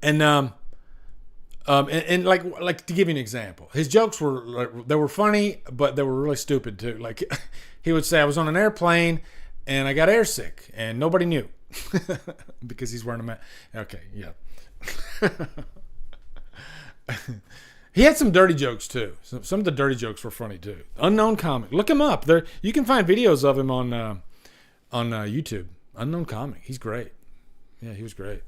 And like to give you an example, his jokes were funny, but they were really stupid too. Like he would say, "I was on an airplane and I got airsick, and nobody knew because he's wearing a mask." Okay, yeah. He had some dirty jokes too. Some of the dirty jokes were funny too. Unknown comic, look him up. There, you can find videos of him on YouTube. Unknown comic, he's great. Yeah, he was great.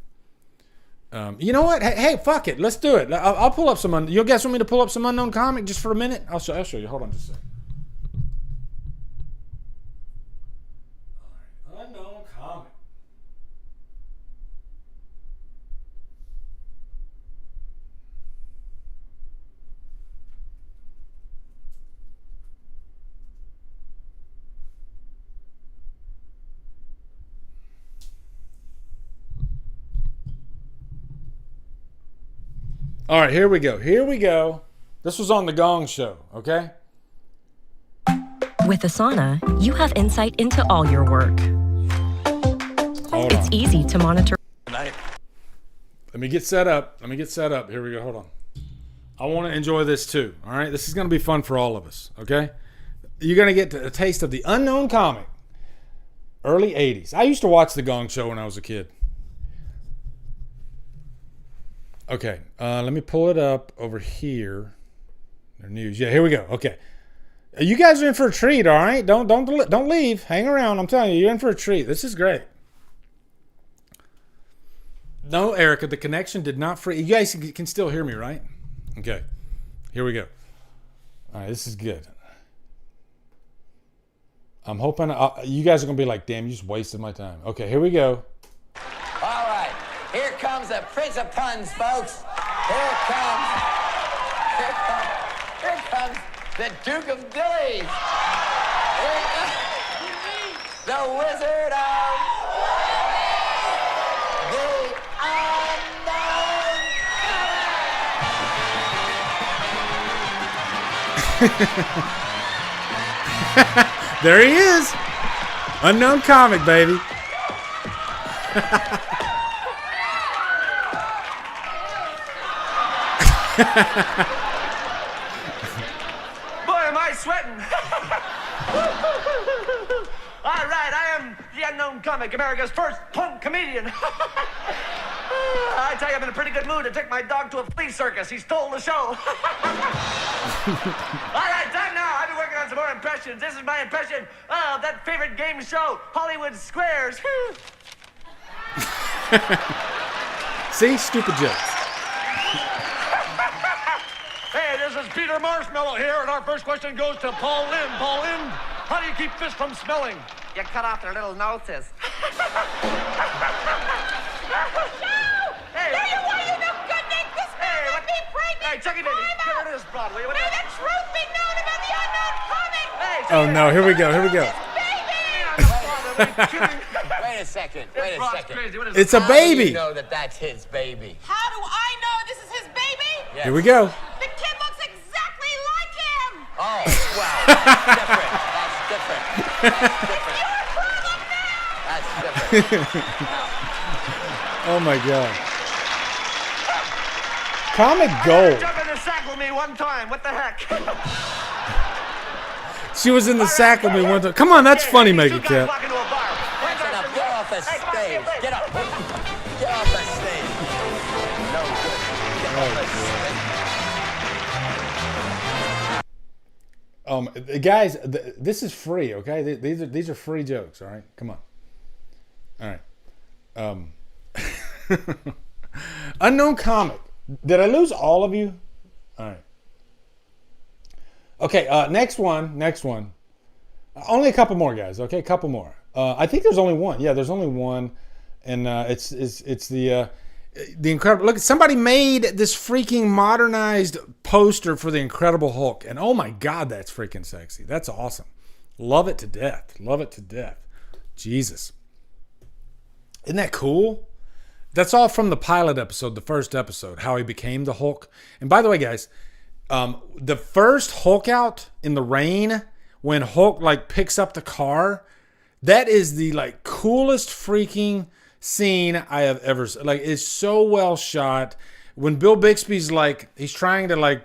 You know what? Hey, fuck it. Let's do it. I'll pull up some. You guys want me to pull up some unknown comic just for a minute? I'll show you. Hold on just a second. All right. Unknown comic. All right, here we go. This was on the Gong Show, okay? With Asana, you have insight into all your work. It's easy to monitor. Let me get set up. Here we go. Hold on. I want to enjoy this too, all right? This is going to be fun for all of us, okay? You're going to get a taste of the unknown comic. Early 80s. I used to watch the Gong Show when I was a kid. Okay, let me pull it up over here. Their news. Yeah, here we go. Okay, you guys are in for a treat. All right, don't leave. Hang around. I'm telling you, you're in for a treat. This is great. No, Erica, the connection did not freeze. You guys can still hear me, right? Okay, here we go. All right, this is good. I'm hoping you guys are gonna be like, "Damn, you just wasted my time." Okay, here we go. All right, here comes the Prince of Puns, folks. Here comes the Duke of Dillies. Here comes the Wizard of the Unknown. There he is. Unknown comic, baby. Boy, am I sweating. All right, I am the unknown comic, America's first punk comedian. I tell you, I'm in a pretty good mood. I took my dog to a flea circus. He stole the show. All right, time now. I've been working on some more impressions. This is my impression of that favorite game show, Hollywood Squares. See? Stupid jokes. Hey, this is Peter Marshmallow here, and our first question goes to Paul Lynn. Paul Lynn, how do you keep fish from smelling? You cut off their little noses. Hey, Tell you why you no good, Nick. This man might be pregnant. Hey, Chucky, baby, get rid of this Broadway. May the truth be known about the unknown comic. Hey, Oh no, here we go. Baby. Wait a second. Wait a Brock's second. crazy. What is It's a How do you baby. know that that's his baby? How do I know this is his baby? Yes. Here we go. The kid looks exactly like him. Oh, well, that's different. That's different. That's different. That's different. Oh my God. Comic gold. Jump in the sack with me one time. What the heck? She was in the sack with me one time. Come on, that's funny, Mega Two guys Cat. walk into a bar. That's enough. Get off the stage. Get up. Get off the stage. No good. Get off the stage. Guys, this is free, okay? These are free jokes, all right? Come on. All right. Unknown comic. Did I lose all of you? All right. Okay, next one. Only a couple more, guys, okay? A couple more. I think there's only one. Yeah, there's only one. And it's the Incredible... Look, somebody made this freaking modernized poster for the Incredible Hulk. And oh my God, that's freaking sexy. That's awesome. Love it to death. Love it to death. Jesus. Isn't that cool? That's all from the pilot episode, the first episode, how he became the Hulk. And by the way, guys, the first Hulk out in the rain, when Hulk like picks up the car, that is the like coolest freaking scene I have ever seen. Like, it's so well shot. When Bill Bixby's like, he's trying to like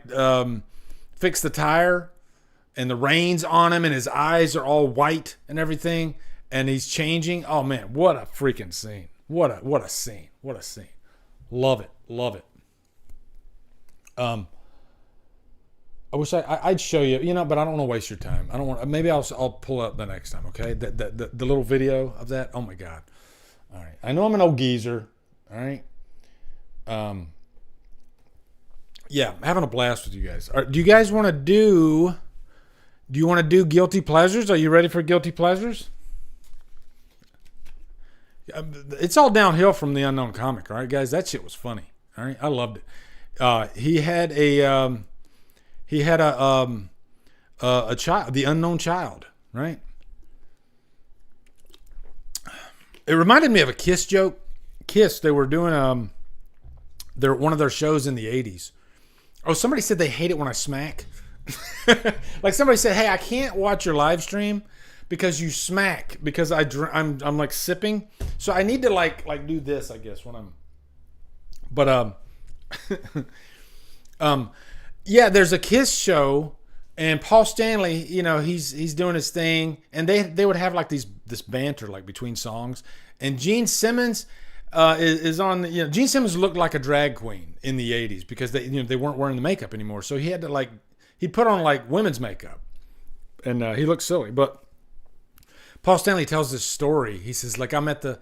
fix the tire, and the rain's on him, and his eyes are all white and everything, and he's changing. Oh man, what a freaking scene! What a scene! What a scene! Love it, love it. I wish I'd show you, but I don't want to waste your time. I don't want. Maybe I'll pull up the next time. Okay, the little video of that. Oh my God! All right, I know I'm an old geezer. All right. Yeah, I'm having a blast with you guys. Do you guys want to do? Do you want to do guilty pleasures? Are you ready for guilty pleasures? It's all downhill from the Unknown comic, all right, guys. That shit was funny. All right, I loved it. He had a child, the unknown child, right? It reminded me of a Kiss joke. Kiss, they were doing one of their shows in the 80s. Oh, somebody said they hate it when I smack. Like somebody said, "Hey, I can't watch your live stream because you smack, because I'm like sipping, so I need to like do this, I guess, when I'm." But yeah, there's a Kiss show, and Paul Stanley, he's doing his thing, and they would have like this banter like between songs, and Gene Simmons is on. Gene Simmons looked like a drag queen in the 80s because they weren't wearing the makeup anymore, so he had to he put on like women's makeup, and he looked silly. But Paul Stanley tells this story. He says, like, I'm at the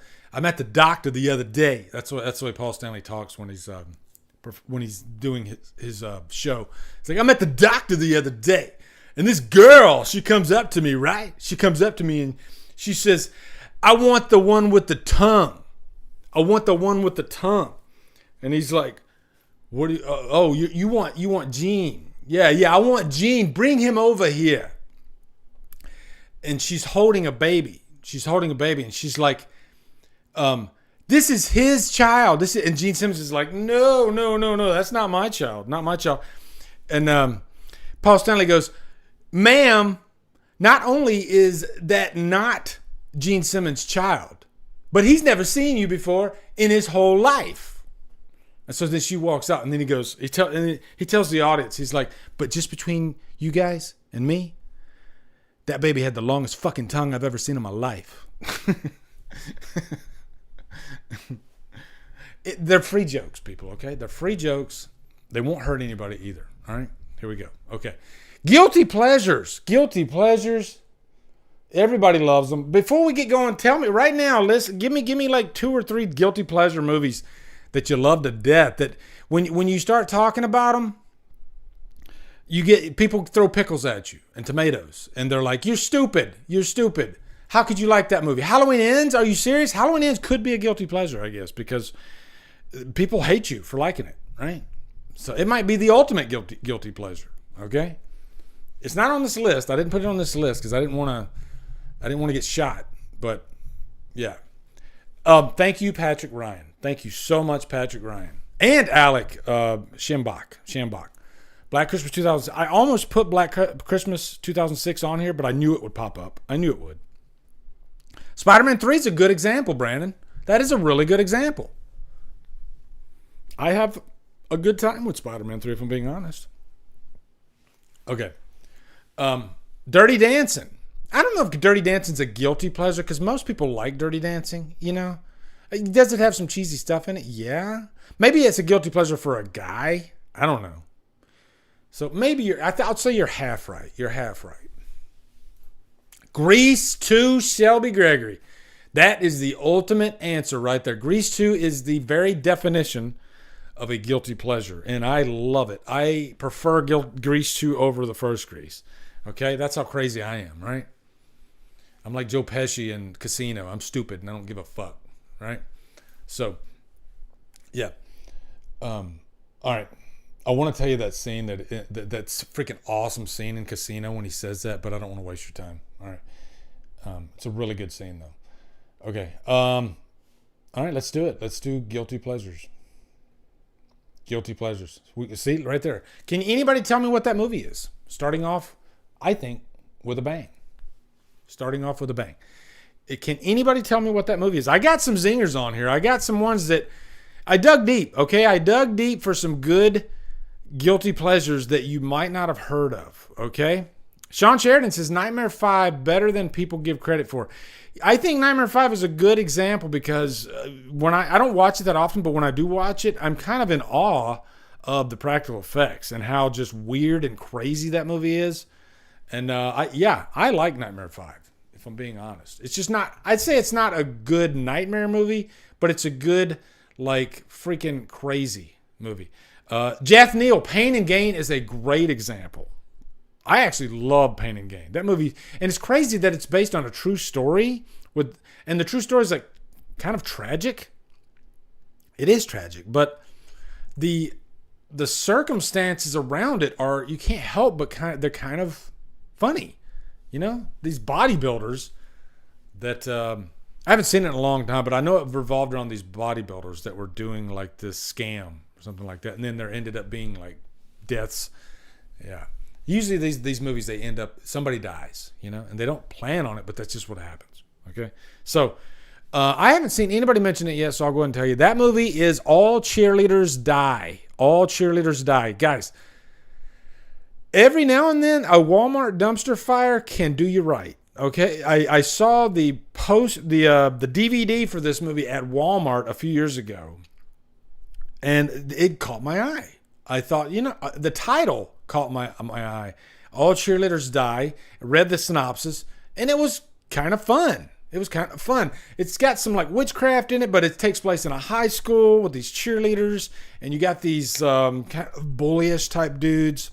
doctor the other day. That's the way Paul Stanley talks when he's doing his show. It's like, I'm at the doctor the other day, and this girl, she comes up to me, right? She comes up to me and she says, "I want the one with the tongue. I want the one with the tongue." And he's like, "What do you? You want Gene? Yeah, I want Gene. Bring him over here." And she's holding a baby. And she's like, "This is his child." And Gene Simmons is like, No, that's not my child. Not my child. And Paul Stanley goes, "Ma'am, not only is that not Gene Simmons' child, but he's never seen you before in his whole life." And so then she walks out, and then he goes, he tells the audience, he's like, "But just between you guys and me, that baby had the longest fucking tongue I've ever seen in my life." They're free jokes, people, okay? They're free jokes. They won't hurt anybody either, all right? Here we go. Okay. Guilty pleasures. Everybody loves them. Before we get going, tell me right now, listen, give me like 2 or 3 guilty pleasure movies that you love to death, that when you start talking about them, you get people throw pickles at you and tomatoes, and they're like, you're stupid. How could you like that movie? Halloween Ends? Are you serious? Halloween Ends could be a guilty pleasure, I guess, because people hate you for liking it, right? So it might be the ultimate guilty pleasure, okay? It's not on this list. I didn't put it on this list because I didn't want to get shot, but yeah. Thank you, Patrick Ryan. Thank you so much, Patrick Ryan. And Alec Shambach. Black Christmas 2000. I almost put Black Christmas 2006 on here, but I knew it would pop up. I knew it would. Spider-Man 3 is a good example, Brandon. That is a really good example. I have a good time with Spider-Man 3, if I'm being honest. Okay. Dirty Dancing. I don't know if Dirty Dancing's a guilty pleasure, because most people like Dirty Dancing, you know? Does it have some cheesy stuff in it? Yeah. Maybe it's a guilty pleasure for a guy. I don't know. So maybe I'll say you're half right. You're half right. Grease 2, Shelby Gregory. That is the ultimate answer right there. Grease 2 is the very definition of a guilty pleasure, and I love it. I prefer Grease 2 over the first Grease. Okay? That's how crazy I am, right? I'm like Joe Pesci in Casino. I'm stupid, and I don't give a fuck, right? So, yeah. All right. I want to tell you that scene, that's freaking awesome scene in Casino when he says that, but I don't want to waste your time. All right. It's a really good scene, though. Okay. All right, let's do it. Let's do guilty pleasures. Guilty pleasures. See, right there. Can anybody tell me what that movie is? Starting off, I think, with a bang. Starting off with a bang. Can anybody tell me what that movie is? I got some zingers on here. I got some ones that I dug deep, okay? I dug deep for some good guilty pleasures that you might not have heard of, okay? Sean Sheridan says Nightmare 5 better than people give credit for. I think Nightmare 5 is a good example because when I don't watch it that often, but when I do watch it, I'm kind of in awe of the practical effects and how just weird and crazy that movie is. And I like Nightmare 5, if I'm being honest. It's just not, I'd say it's not a good nightmare movie, but it's a good, like, freaking crazy movie. Jeff Neal, Pain and Gain is a great example. I actually love Pain and Gain. That movie, and it's crazy that it's based on a true story, and the true story is like kind of tragic. It is tragic, but the circumstances around it are, you can't help but they're kind of funny. You know, these bodybuilders that I haven't seen it in a long time, but I know it revolved around these bodybuilders that were doing like this scam or something like that, and then there ended up being like deaths. Yeah. Usually these movies, they end up, somebody dies, you know, and they don't plan on it, but that's just what happens. Okay. So I haven't seen anybody mention it yet, so I'll go ahead and tell you. That movie is All Cheerleaders Die. All Cheerleaders Die. Guys, every now and then a Walmart dumpster fire can do you right. Okay. I saw the DVD for this movie at Walmart a few years ago, and it caught my eye. I thought, you know, the title caught my eye. All Cheerleaders Die. I read the synopsis, and it was kind of fun. It's got some like witchcraft in it, but it takes place in a high school with these cheerleaders, and you got these kind of bullyish type dudes.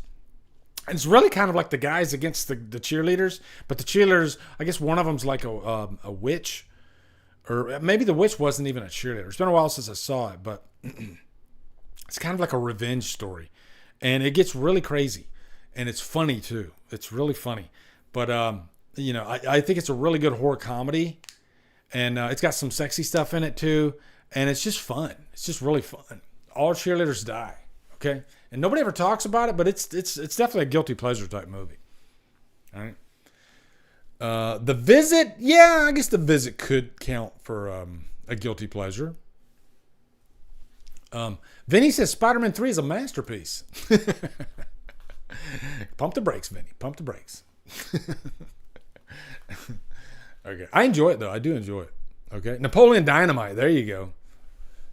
And it's really kind of like the guys against the cheerleaders, but the cheerleaders, I guess one of them's like a witch, or maybe the witch wasn't even a cheerleader. It's been a while since I saw it, but it's kind of like a revenge story. And it gets really crazy. And it's funny, too. It's really funny. But, you know, I think it's a really good horror comedy. And it's got some sexy stuff in it, too. And it's just fun. It's just really fun. All Cheerleaders Die. Okay? And nobody ever talks about it, but it's definitely a guilty pleasure type movie. All right? The Visit. Yeah, I guess The Visit could count for a guilty pleasure. Vinny says Spider-Man 3 is a masterpiece. Pump the brakes, Vinny. Pump the brakes. Okay. I enjoy it, though. I do enjoy it. Okay. Napoleon Dynamite. There you go.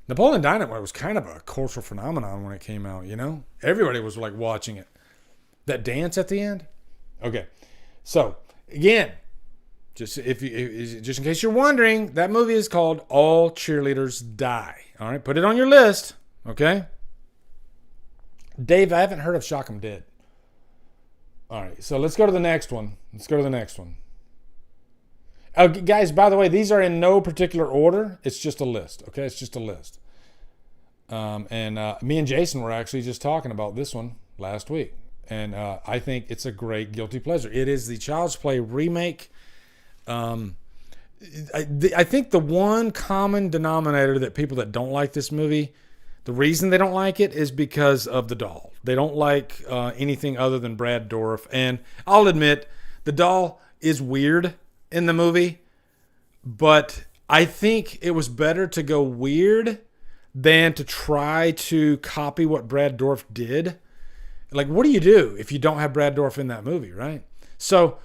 Napoleon Dynamite was kind of a cultural phenomenon when it came out, you know? Everybody was like watching it. That dance at the end. Okay. So, again, just in case you're wondering, that movie is called All Cheerleaders Die. All right, put it on your list, okay? Dave, I haven't heard of Shock 'Em Dead. All right, so let's go to the next one. Guys, by the way, these are in no particular order. It's just a list, okay? It's just a list. Me and Jason were actually just talking about this one last week, and I think it's a great guilty pleasure. It is the Child's Play remake. I think the one common denominator that people that don't like this movie, the reason they don't like it is because of the doll. They don't like anything other than Brad Dourif. And I'll admit, the doll is weird in the movie, but I think it was better to go weird than to try to copy what Brad Dourif did. Like, what do you do if you don't have Brad Dourif in that movie, right? So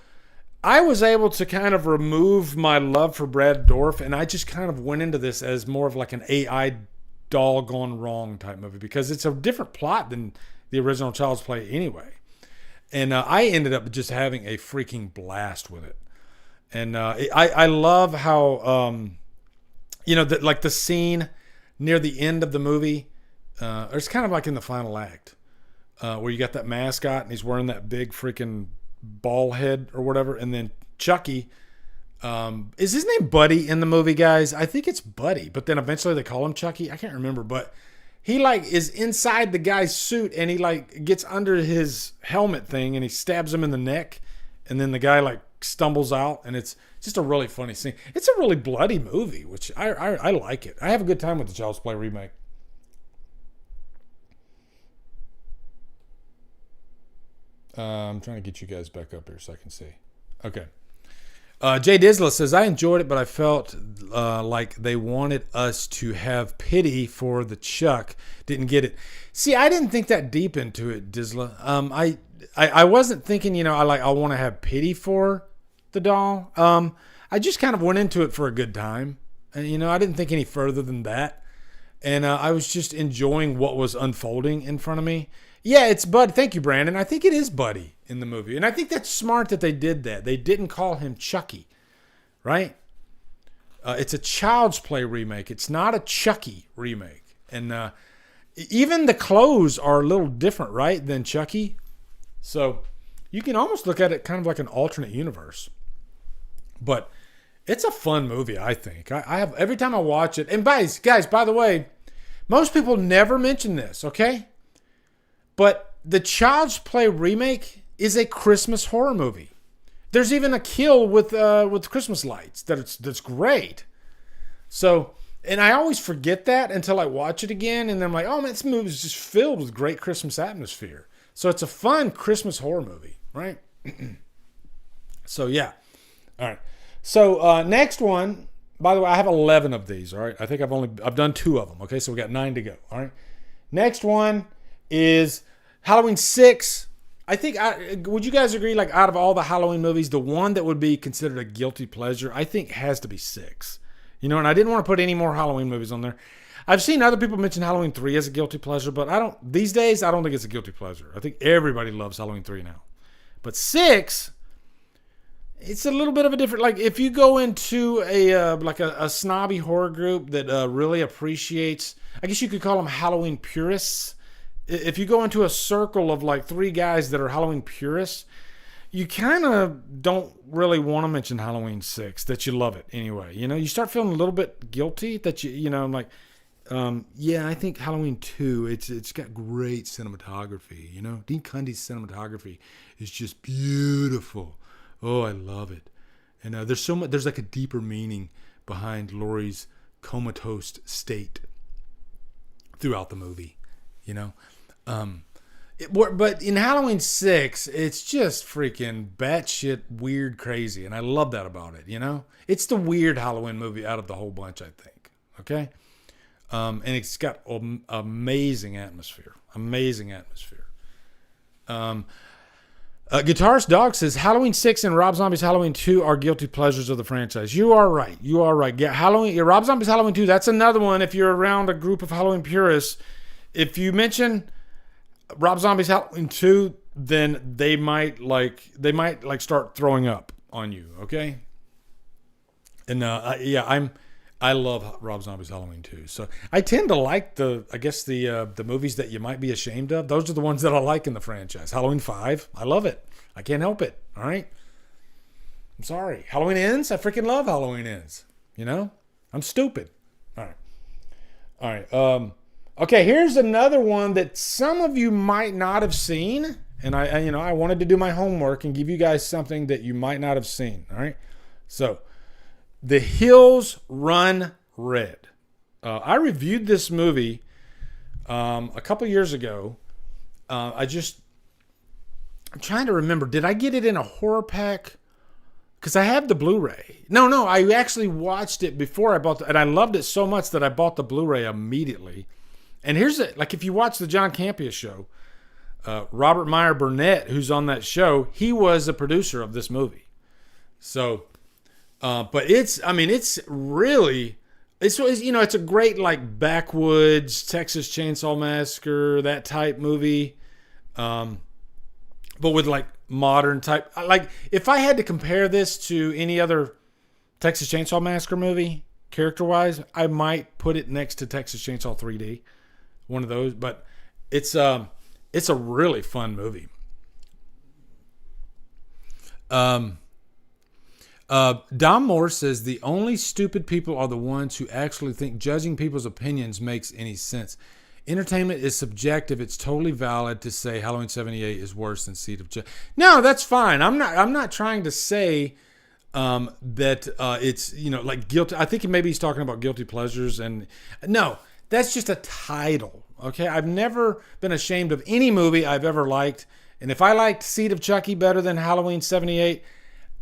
I was able to kind of remove my love for Brad Dourif, and I just kind of went into this as more of like an AI doll gone wrong type movie, because it's a different plot than the original Child's Play anyway. And I ended up just having a freaking blast with it. And I love how, like the scene near the end of the movie, or it's kind of like in the final act, where you got that mascot and he's wearing that big freaking ball head or whatever. And then Chucky, is his name Buddy in the movie, guys? I think it's Buddy, but then eventually they call him Chucky. I can't remember, but he like is inside the guy's suit and he like gets under his helmet thing and he stabs him in the neck. And then the guy like stumbles out, and it's just a really funny scene. It's a really bloody movie, which I like it. I have a good time with the Child's Play remake. I'm trying to get you guys back up here so I can see. Okay. Jay Dizzla says, I enjoyed it, but I felt like they wanted us to have pity for the Chuck. Didn't get it. See, I didn't think that deep into it, Dizzla. I wasn't thinking, I want to have pity for the doll. I just kind of went into it for a good time. And, I didn't think any further than that. And I was just enjoying what was unfolding in front of me. Yeah, it's Bud. Thank you, Brandon. I think it is Buddy in the movie. And I think that's smart that they did that. They didn't call him Chucky, right? It's a Child's Play remake. It's not a Chucky remake. And even the clothes are a little different, right, than Chucky. So you can almost look at it kind of like an alternate universe. But it's a fun movie, I think. I have every time I watch it. And guys, by the way, most people never mention this, okay? But the Child's Play remake is a Christmas horror movie. There's even a kill with Christmas lights that's great. So, and I always forget that until I watch it again, and then I'm like, oh man, this movie is just filled with great Christmas atmosphere. So it's a fun Christmas horror movie, right? So yeah, all right. So next one, by the way, I have 11 of these. All right, I think I've done 2 of them. Okay, so we got 9 to go. All right, next one is Halloween 6. I think, would you guys agree, like out of all the Halloween movies, the one that would be considered a guilty pleasure, I think has to be 6. And I didn't want to put any more Halloween movies on there. I've seen other people mention Halloween 3 as a guilty pleasure, but these days, I don't think it's a guilty pleasure. I think everybody loves Halloween 3 now. But 6, it's a little bit of a different, like if you go into a snobby horror group that really appreciates, I guess you could call them Halloween purists. If you go into a circle of like 3 guys that are Halloween purists, you kind of don't really want to mention Halloween 6, that you love it anyway. You start feeling a little bit guilty that I'm like, yeah, I think Halloween 2, it's got great cinematography. Dean Cundy's cinematography is just beautiful. Oh, I love it. And there's so much. There's like a deeper meaning behind Laurie's comatose state throughout the movie. But in Halloween 6, it's just freaking batshit weird crazy, and I love that about it. It's the weird Halloween movie out of the whole bunch, I think. Okay, and it's got amazing atmosphere. Guitarist Dog says Halloween 6 and Rob Zombie's Halloween 2 are guilty pleasures of the franchise. You are right. Yeah, Rob Zombie's Halloween 2. That's another one. If you're around a group of Halloween purists, if you mention Rob Zombie's Halloween 2, then they might start throwing up on you. Okay. And I love Rob Zombie's Halloween 2. So I tend to like the movies that you might be ashamed of. Those are the ones that I like in the franchise. Halloween 5, I love it. I can't help it. All right. I'm sorry. Halloween Ends, I freaking love Halloween Ends. I'm stupid. All right. Okay, here's another one that some of you might not have seen. And I wanted to do my homework and give you guys something that you might not have seen. All right. So The Hills Run Red. I reviewed this movie a couple years ago. I'm trying to remember. Did I get it in a horror pack? Because I have the Blu-ray. No, I actually watched it before I bought it, and I loved it so much that I bought the Blu-ray immediately. And here's it. Like, if you watch the John Campea show, Robert Meyer Burnett, who's on that show, he was a producer of this movie. So, but it's really, it's a great, like, backwoods, Texas Chainsaw Massacre, that type movie. But with, like, modern type. Like, if I had to compare this to any other Texas Chainsaw Massacre movie, character-wise, I might put it next to Texas Chainsaw 3D. One of those. But it's a really fun movie. Dom Moore says, the only stupid people are the ones who actually think judging people's opinions makes any sense. Entertainment is subjective. It's totally valid to say Halloween 78 is worse than Seed of Chucky. No, that's fine. I'm not trying to say that it's, like guilty. I think maybe he's talking about guilty pleasures, and no, that's just a title. Okay, I've never been ashamed of any movie I've ever liked, and if I liked Seed of Chucky better than Halloween 78,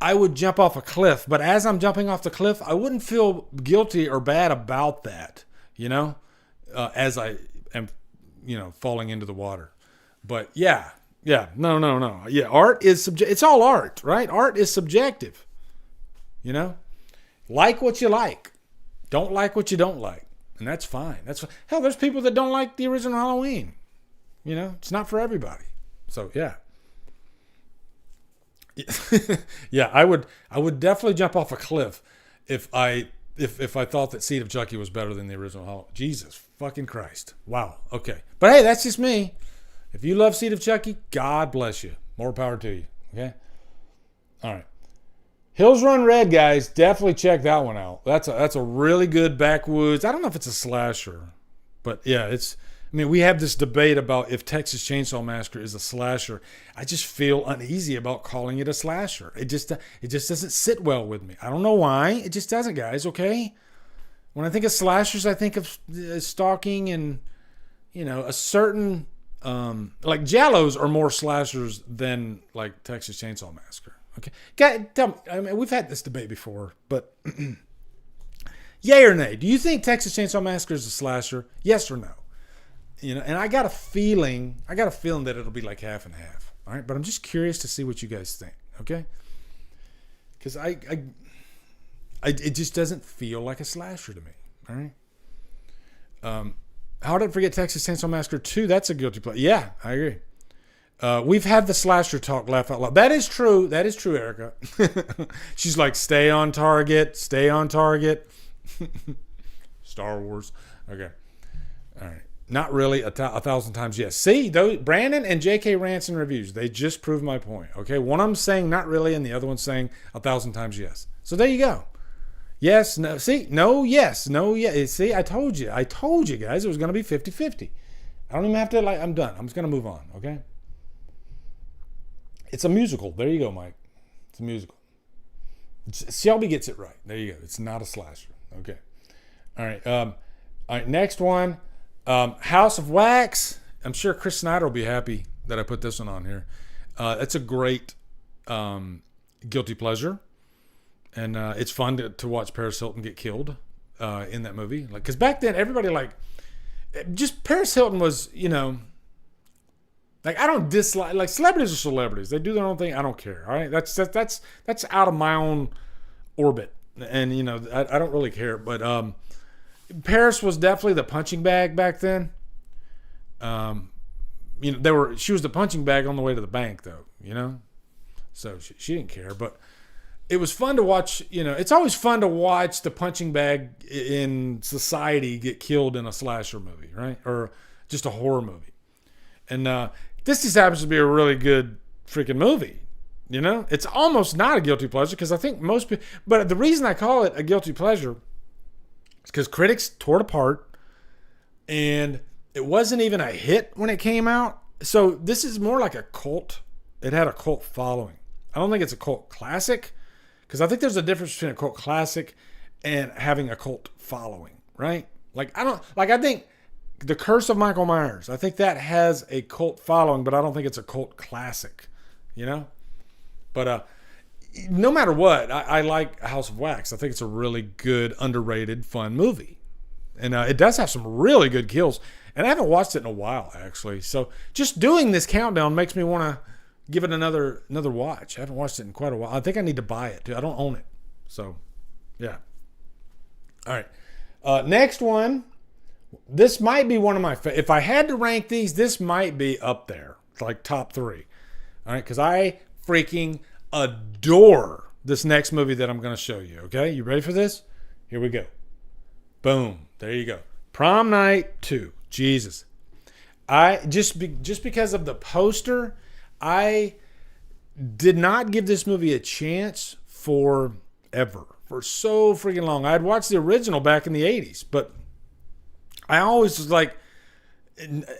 I would jump off a cliff. But as I'm jumping off the cliff, I wouldn't feel guilty or bad about that, as I am, falling into the water. But no. Yeah, art is it's all art, right? Art is subjective. Like what you like. Don't like what you don't like. And that's fine. Hell, there's people that don't like the original Halloween. It's not for everybody. So, yeah. Yeah, I would definitely jump off a cliff if I thought that Seed of Chucky was better than the original Halloween. Jesus fucking Christ. Wow. Okay. But hey, that's just me. If you love Seed of Chucky, God bless you. More power to you. Okay? All right. Hills Run Red, guys. Definitely check that one out. That's a really good backwoods. I don't know if it's a slasher, but yeah, we have this debate about if Texas Chainsaw Massacre is a slasher. I just feel uneasy about calling it a slasher. It just doesn't sit well with me. I don't know why. It just doesn't, guys. Okay. When I think of slashers, I think of stalking and a certain like Jallos are more slashers than like Texas Chainsaw Massacre. Okay, tell me. We've had this debate before, but yay or nay? Do you think Texas Chainsaw Massacre is a slasher? Yes or no? And I got a feeling that it'll be like half and half. All right, but I'm just curious to see what you guys think. Okay, because it just doesn't feel like a slasher to me. All right. How did I forget Texas Chainsaw Massacre 2? That's a guilty pleasure. Yeah, I agree. We've had the slasher talk, laugh out loud. That is true, Erica. She's like, stay on target. Star Wars. Okay. All right. Not really. A thousand times yes. See, Brandon and J.K. Ranson reviews, they just proved my point. Okay. One of them saying not really, and the other one saying 1,000 times yes. So there you go. Yes, no. See, no, yes, no, yes. See, I told you guys, it was going to be 50-50. I don't even have to, I'm done. I'm just going to move on. Okay. It's a musical. There you go, Mike. It's a musical. Shelby gets it right. There you go. It's not a slasher. Okay. All right. All right. Next one. House of Wax. I'm sure Chris Snyder will be happy that I put this one on here. It's a great guilty pleasure. And it's fun to watch Paris Hilton get killed in that movie. Because back then, everybody just Paris Hilton was, I don't dislike, celebrities are celebrities. They do their own thing. I don't care. All right. That's out of my own orbit. And, I don't really care. But Paris was definitely the punching bag back then. She was the punching bag on the way to the bank, though, So she didn't care. But it was fun to watch, it's always fun to watch the punching bag in society get killed in a slasher movie, right? Or just a horror movie. And this just happens to be a really good freaking movie. It's almost not a guilty pleasure because I think most people, but the reason I call it a guilty pleasure is because critics tore it apart and it wasn't even a hit when it came out. So this is more like a cult. It had a cult following. I don't think it's a cult classic Because I think there's a difference between a cult classic and having a cult following, right? I think The Curse of Michael Myers, I think that has a cult following, but I don't think it's a cult classic, you know? But no matter what, I like House of Wax. I think it's a really good, underrated, fun movie. And it does have some really good kills. And I haven't watched it in a while, actually. So just doing this countdown makes me want to give it another watch. I haven't watched it in quite a while. I think I need to buy it, too. I don't own it. So, yeah. All right. Next one. This might be one of my favorite. If I had to rank these, this might be up there. Like top 3. All right. Because I freaking adore this next movie that I'm going to show you. Okay. You ready for this? Here we go. Boom. There you go. Prom Night 2. Jesus. I just because of the poster, I did not give this movie a chance for so freaking long. I'd watched the original back in the 80s, but I always was like,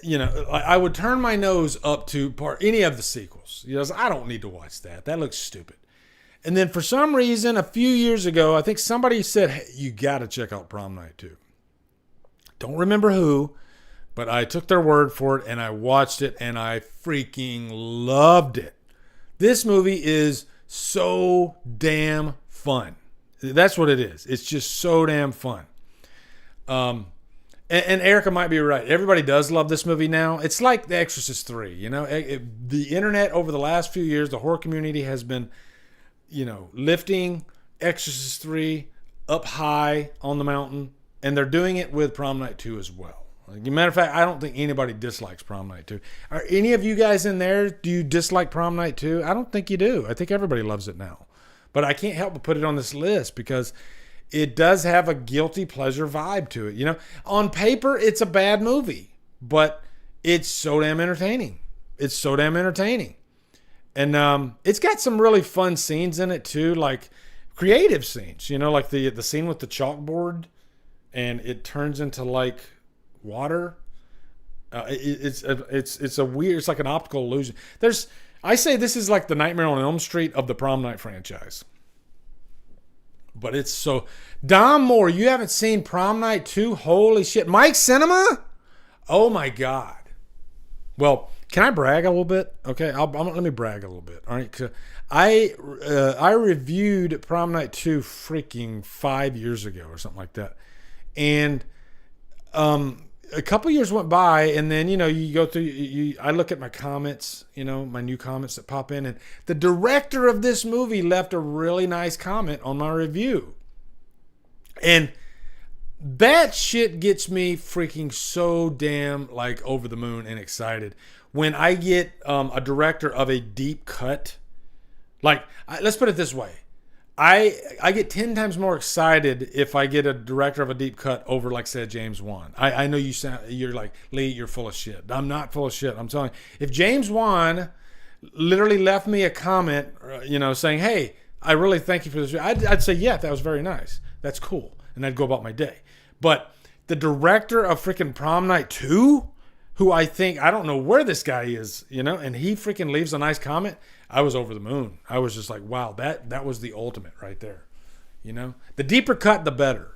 you know, I would turn my nose up to any of the sequels. You know, I don't need to watch that. That looks stupid. And then for some reason, a few years ago, I think somebody said, hey, you got to check out Prom Night 2. Don't remember who, but I took their word for it and I watched it and I freaking loved it. This movie is so damn fun. That's what it is. It's just so damn fun. And Erica might be right. Everybody does love this movie now. It's like The Exorcist 3. You know, the internet over the last few years, the horror community has been, you know, lifting Exorcist 3 up high on the mountain. And they're doing it with Prom Night 2 as well. As a matter of fact, I don't think anybody dislikes Prom Night 2. Are any of you guys in there, do you dislike Prom Night 2? I don't think you do. I think everybody loves it now. But I can't help but put it on this list because it does have a guilty pleasure vibe to it. You know, on paper, it's a bad movie, but it's so damn entertaining. It's so damn entertaining. And it's got some really fun scenes in it too, like creative scenes, you know, like the scene with the chalkboard and it turns into like water. It's a weird, it's like an optical illusion. I say this is like the Nightmare on Elm Street of the Prom Night franchise. But it's so... Dom Moore, you haven't seen Prom Night 2? Holy shit. Mike Cinema? Oh my God. Well, can I brag a little bit? Okay, let me brag a little bit. All right, I reviewed Prom Night 2 freaking 5 years ago or something like that. And a couple years went by, and then, you know, you go through, I look at my comments, you know, my new comments that pop in, and the director of this movie left a really nice comment on my review. And that shit gets me freaking so damn like over the moon and excited when I get a director of a deep cut. Like, let's put it this way. I get 10 times more excited if I get a director of a deep cut over, like, say, James Wan. I know you're like, Lee, you're full of shit. I'm not full of shit. I'm telling you. If James Wan literally left me a comment, you know, saying, hey, I really thank you for this, I'd say, yeah, that was very nice. That's cool. And I'd go about my day. But the director of freaking Prom Night 2, who I don't know where this guy is, you know, and he freaking leaves a nice comment, I was over the moon. I was just like, wow, that was the ultimate right there. You know, the deeper cut, the better.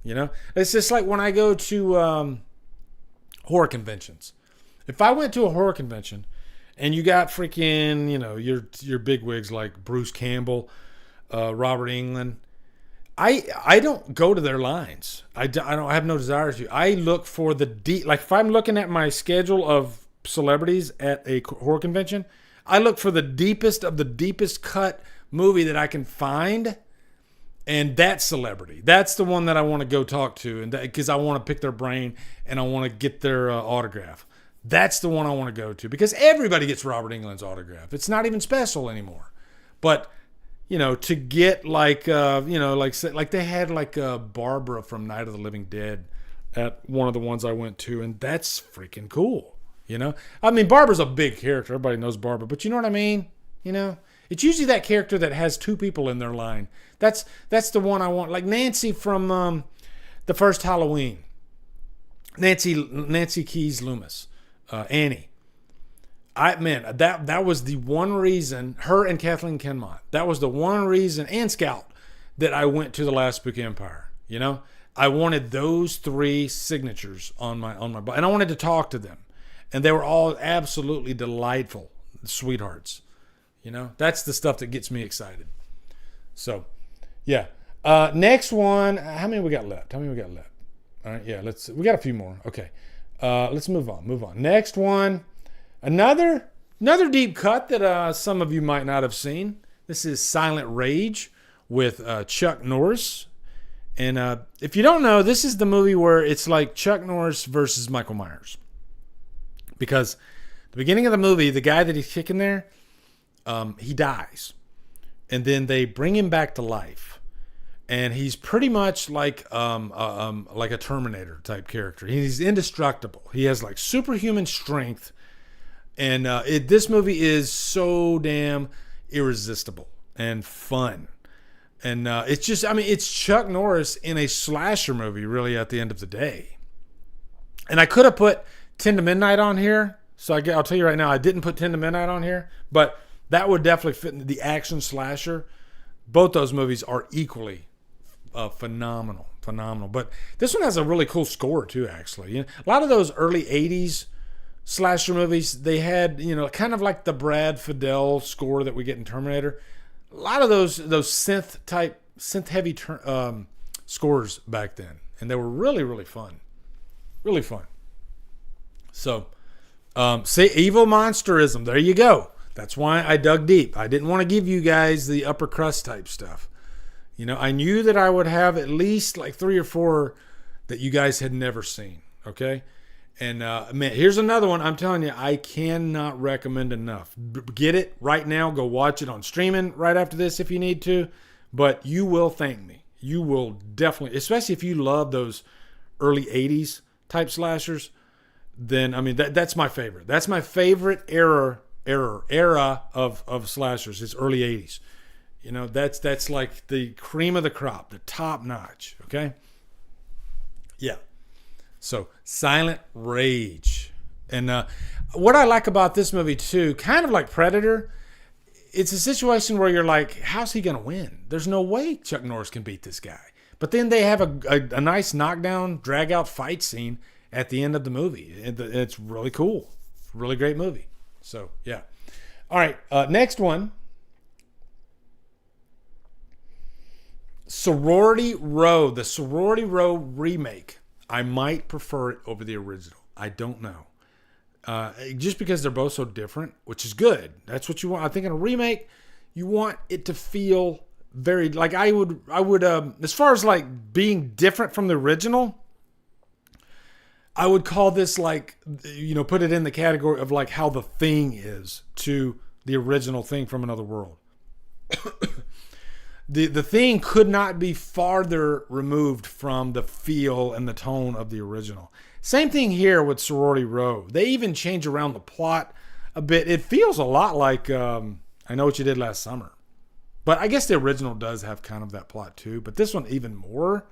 You know, it's just like when I go to horror conventions. If I went to a horror convention and you got freaking, you know, your big wigs like Bruce Campbell, Robert Englund, I don't go to their lines. I have no desire to. I look for the deep. Like if I'm looking at my schedule of celebrities at a horror convention, I look for the deepest of the deepest cut movie that I can find, and that celebrity. That's the one that I want to go talk to, and because I want to pick their brain and I want to get their autograph. That's the one I want to go to because everybody gets Robert Englund's autograph. It's not even special anymore. But you know, to get like you know, like they had like Barbara from Night of the Living Dead at one of the ones I went to, and that's freaking cool. You know, I mean, Barbara's a big character. Everybody knows Barbara, but you know what I mean? You know, it's usually that character that has two people in their line. That's the one I want. Like Nancy from the first Halloween. Nancy Keys Loomis, Annie. That was the one reason, her and Kathleen Kenmont, that was the one reason, and Scout, that I went to the Last Spooky Empire. You know, I wanted those 3 signatures on my body, and I wanted to talk to them, and they were all absolutely delightful sweethearts. You know, that's the stuff that gets me excited. So, yeah. Next one. How many we got left? All right, yeah. We got a few more. Okay. Let's move on. Next one. Another deep cut that some of you might not have seen. This is Silent Rage with Chuck Norris. And if you don't know, this is the movie where it's like Chuck Norris versus Michael Myers. Because the beginning of the movie, the guy that he's kicking there, he dies. And then they bring him back to life. And he's pretty much like a Terminator type character. He's indestructible. He has like superhuman strength. And this movie is so damn irresistible and fun. And it's just, it's Chuck Norris in a slasher movie, really, at the end of the day. And I could have put 10 to Midnight on here. So I'll tell you right now, I didn't put 10 to Midnight on here. But that would definitely fit in the action slasher. Both those movies are equally phenomenal. But this one has a really cool score, too, actually. You know, a lot of those early 80s slasher movies, they had, kind of like the Brad Fiedel score that we get in Terminator. A lot of those synth heavy scores back then, and they were really, really fun. So, say Evil Monsterism. There you go. That's why I dug deep. I didn't want to give you guys the upper crust type stuff. I knew that I would have at least like 3 or 4 that you guys had never seen. Okay. And man, here's another one. I'm telling you, I cannot recommend enough. Get it right now. Go watch it on streaming right after this if you need to. But you will thank me. You will definitely, especially if you love those early 80s type slashers. Then that's my favorite. That's my favorite era of slashers. It's early 80s. That's like the cream of the crop, the top notch. Okay. Yeah. So, Silent Rage. And what I like about this movie, too, kind of like Predator, it's a situation where you're like, how's he going to win? There's no way Chuck Norris can beat this guy. But then they have a nice knockdown, drag-out fight scene at the end of the movie. It's really cool. Really great movie. So, yeah. All right, next one. Sorority Row. The Sorority Row remake. I might prefer it over the original. I don't know. Just because they're both so different, which is good. That's what you want. I think in a remake, you want it to feel very like I would as far as like being different from the original, I would call this like, put it in the category of like how The Thing is to the original Thing from Another World. The Thing could not be farther removed from the feel and the tone of the original. Same thing here with Sorority Row. They even change around the plot a bit. It feels a lot like I Know What You Did Last Summer. But I guess the original does have kind of that plot too. But this one even more.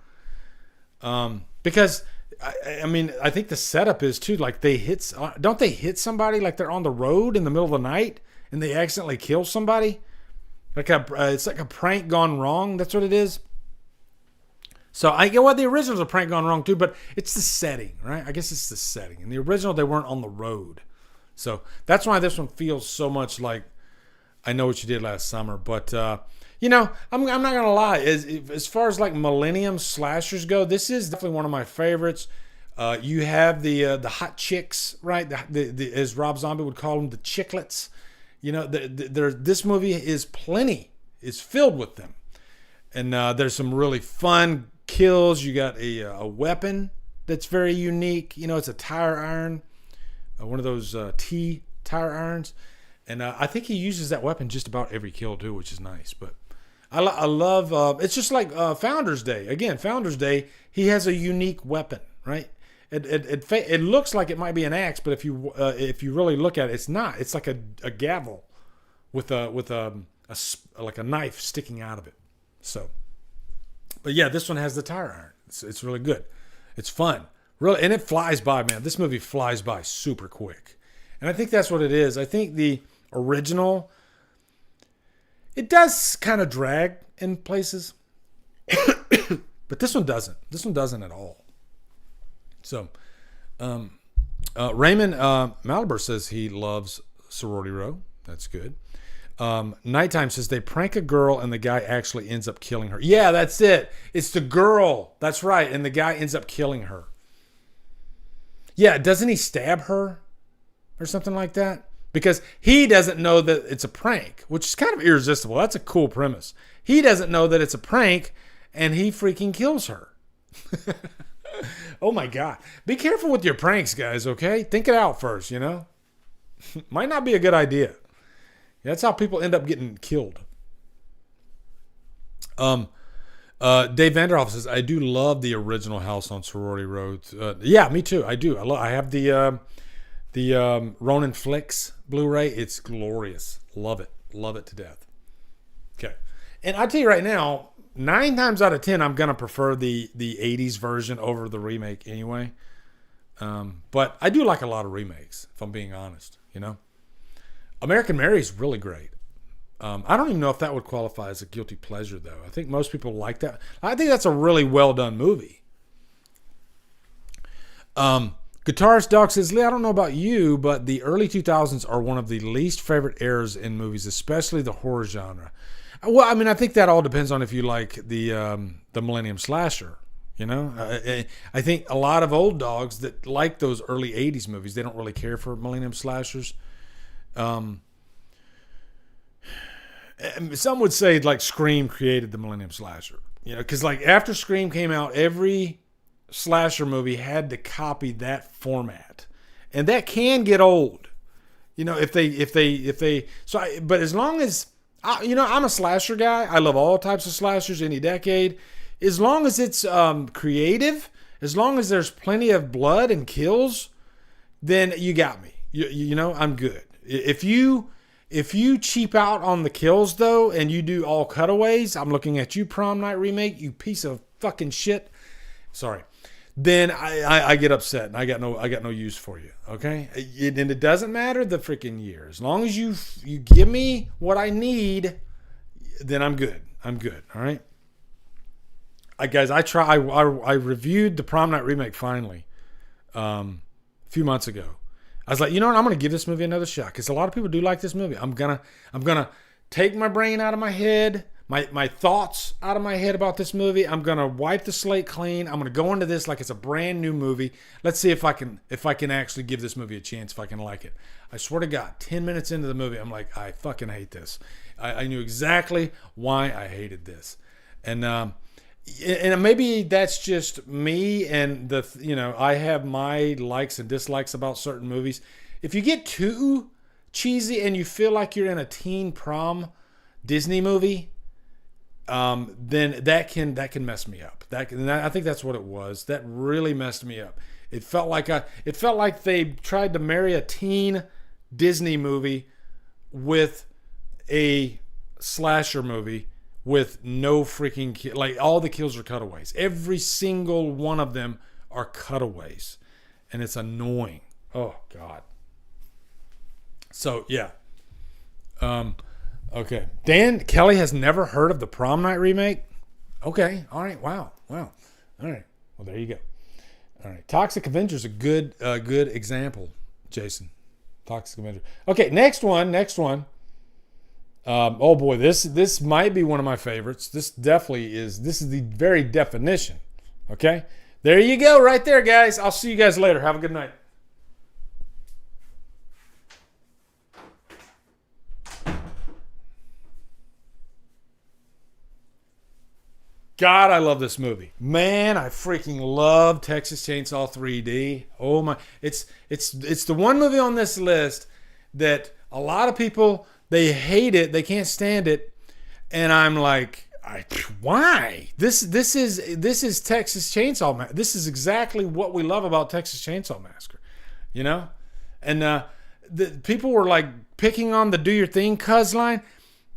Because, I think the setup is too, like don't they hit somebody like they're on the road in the middle of the night and they accidentally kill somebody? It's like a prank gone wrong. That's what it is. So I get why the original's a prank gone wrong too, but it's the setting, right? I guess it's the setting. In the original, they weren't on the road. So that's why this one feels so much like I Know What You Did Last Summer. But, I'm not going to lie. As far as like Millennium slashers go, this is definitely one of my favorites. You have the hot chicks, right? As Rob Zombie would call them, the chiclets. This movie is filled with them. And there's some really fun kills. You got a weapon that's very unique. It's a tire iron, one of those T tire irons. And I think he uses that weapon just about every kill too, which is nice. But I love, it's just like Founders Day. Again, Founders Day, he has a unique weapon, right? It looks like it might be an axe, but if you really look at it, it's not. It's like a gavel with a knife sticking out of it. So, but yeah, this one has the tire iron. It's really good. It's fun, really, and it flies by, man. This movie flies by super quick, And I think that's what it is. I think the original, it does kind of drag in places. But this one doesn't. This one doesn't at all. So, Raymond Malibu says he loves Sorority Row. That's good. Nighttime says they prank a girl and the guy actually ends up killing her. Yeah, that's it. It's the girl. That's right. And the guy ends up killing her. Yeah, doesn't he stab her or something like that? Because he doesn't know that it's a prank, which is kind of irresistible. That's a cool premise. He doesn't know that it's a prank and he freaking kills her. Oh my God. Be careful with your pranks, guys, okay? Think it out first, you know? Might not be a good idea. That's how people end up getting killed. Dave Vanderhoff says, I do love the original House on Sorority Road. Yeah, me too. I do. I have the Ronin Flicks Blu-ray. It's glorious. Love it. Love it to death. Okay. And I tell you right now, 9 times out of 10, I'm going to prefer the 80s version over the remake anyway. But I do like a lot of remakes, if I'm being honest, you know. American Mary is really great. I don't even know if that would qualify as a guilty pleasure, though. I think most people like that. I think that's a really well-done movie. Guitarist Doc says, Lee, I don't know about you, but the early 2000s are one of the least favorite eras in movies, especially the horror genre. Well, I mean, I think that all depends on if you like the Millennium Slasher. You know, I think a lot of old dogs that like those early 80s movies, they don't really care for Millennium Slashers. Some would say like Scream created the Millennium Slasher, you know, because like after Scream came out, every slasher movie had to copy that format, and that can get old, you know, if they. So, but as long as you know, I'm a slasher guy. I love all types of slashers, any decade, as long as it's creative, as long as there's plenty of blood and kills, then you got me. You know, I'm good. If you cheap out on the kills though, and you do all cutaways, I'm looking at you, Prom Night remake, you piece of fucking shit. Sorry. Then I get upset and I got no use for you. Okay, and it doesn't matter the freaking year. As long as you give me what I need, then I'm good. I'm good. All right. Guys, I reviewed the Prom Night remake finally a few months ago. I was like, you know what? I'm going to give this movie another shot because a lot of people do like this movie. I'm gonna take my brain out of my head, my thoughts out of my head about this movie. I'm gonna wipe the slate clean. I'm gonna go into this like it's a brand new movie. Let's see if I can actually give this movie a chance, if I can like it. I swear to God, 10 minutes into the movie, I'm like, I fucking hate this. I knew exactly why I hated this, and maybe that's just me and I have my likes and dislikes about certain movies. If you get too cheesy and you feel like you're in a teen prom Disney movie, then that can mess me up. I think that's what it was. That really messed me up. It felt like they tried to marry a teen Disney movie with a slasher movie with no freaking like all the kills are cutaways. Every single one of them are cutaways, and it's annoying. Oh God. So yeah. Okay. Dan Kelly has never heard of the Prom Night remake. Okay. All right. Wow. All right. Well, there you go. All right. Toxic Avenger's a good example, Jason. Toxic Avenger. Okay. Next one. Oh boy, this might be one of my favorites. This is the very definition. Okay? There you go, right there, guys. I'll see you guys later. Have a good night. God, I love this movie. Man, I freaking love Texas Chainsaw 3D. Oh my, it's the one movie on this list that a lot of people, they hate it. They can't stand it. And I'm like, why? This is Texas Chainsaw Massacre. This is exactly what we love about Texas Chainsaw Massacre. You know? And the people were like picking on the do your thing cuz line.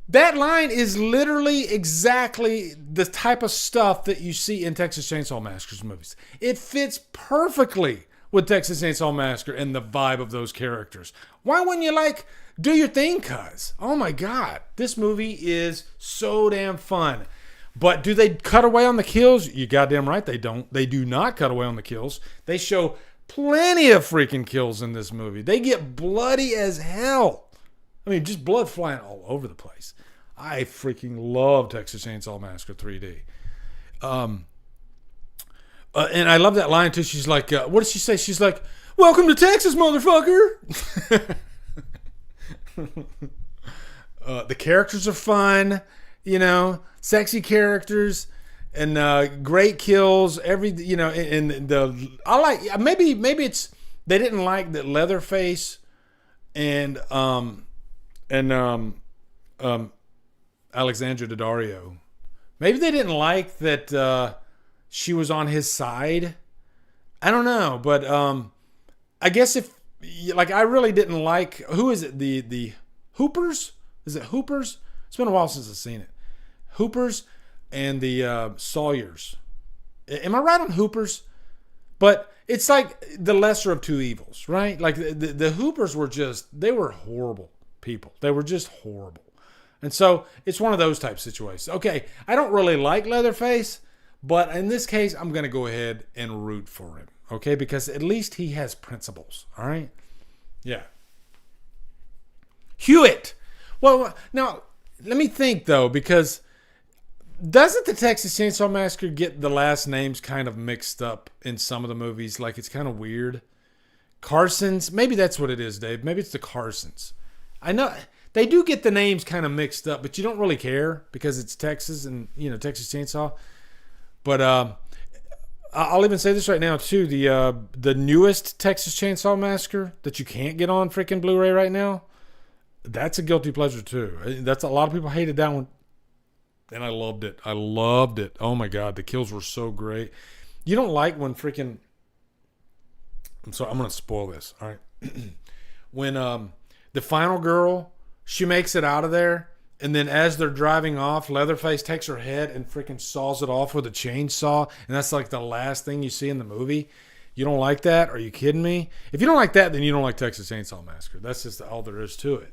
That line is literally exactly the type of stuff that you see in Texas Chainsaw Massacre's movies. It fits perfectly with Texas Chainsaw Massacre and the vibe of those characters. Why wouldn't you like do your thing, cuz? Oh my God. This movie is so damn fun. But do they cut away on the kills? You goddamn right they don't. They do not cut away on the kills. They show plenty of freaking kills in this movie. They get bloody as hell. I mean, just blood flying all over the place. I freaking love Texas Chainsaw Massacre 3D. And I love that line too. She's like, what does she say? She's like, "Welcome to Texas, motherfucker." The characters are fun, sexy characters and great kills. I like, maybe it's they didn't like that Leatherface and Alexandra Daddario. Maybe they didn't like that she was on his side. I don't know, but I guess I really didn't like, who is it? The Hoopers? Is it Hoopers? It's been a while since I've seen it. Hoopers and the Sawyers. Am I right on Hoopers? But it's like the lesser of two evils, right? Like the Hoopers they were horrible people. They were just horrible. And so it's one of those type situations. Okay, I don't really like Leatherface, but in this case, I'm going to go ahead and root for him. Okay, because at least he has principles. All right? Yeah. Hewitt. Well, now, let me think, though, because doesn't the Texas Chainsaw Massacre get the last names kind of mixed up in some of the movies? Like, it's kind of weird. Carsons. Maybe that's what it is, Dave. Maybe it's the Carsons. I know they do get the names kind of mixed up, but you don't really care because it's Texas and, Texas Chainsaw. But I'll even say this right now, too. The newest Texas Chainsaw Massacre that you can't get on freaking Blu-ray right now, that's a guilty pleasure, too. That's a lot of people hated that one. And I loved it. I loved it. Oh, my God. The kills were so great. You don't like when freaking... I'm sorry. I'm going to spoil this. All right. When the final girl, she makes it out of there. And then as they're driving off, Leatherface takes her head and freaking saws it off with a chainsaw. And that's like the last thing you see in the movie. You don't like that? Are you kidding me? If you don't like that, then you don't like Texas Chainsaw Massacre. That's just all there is to it,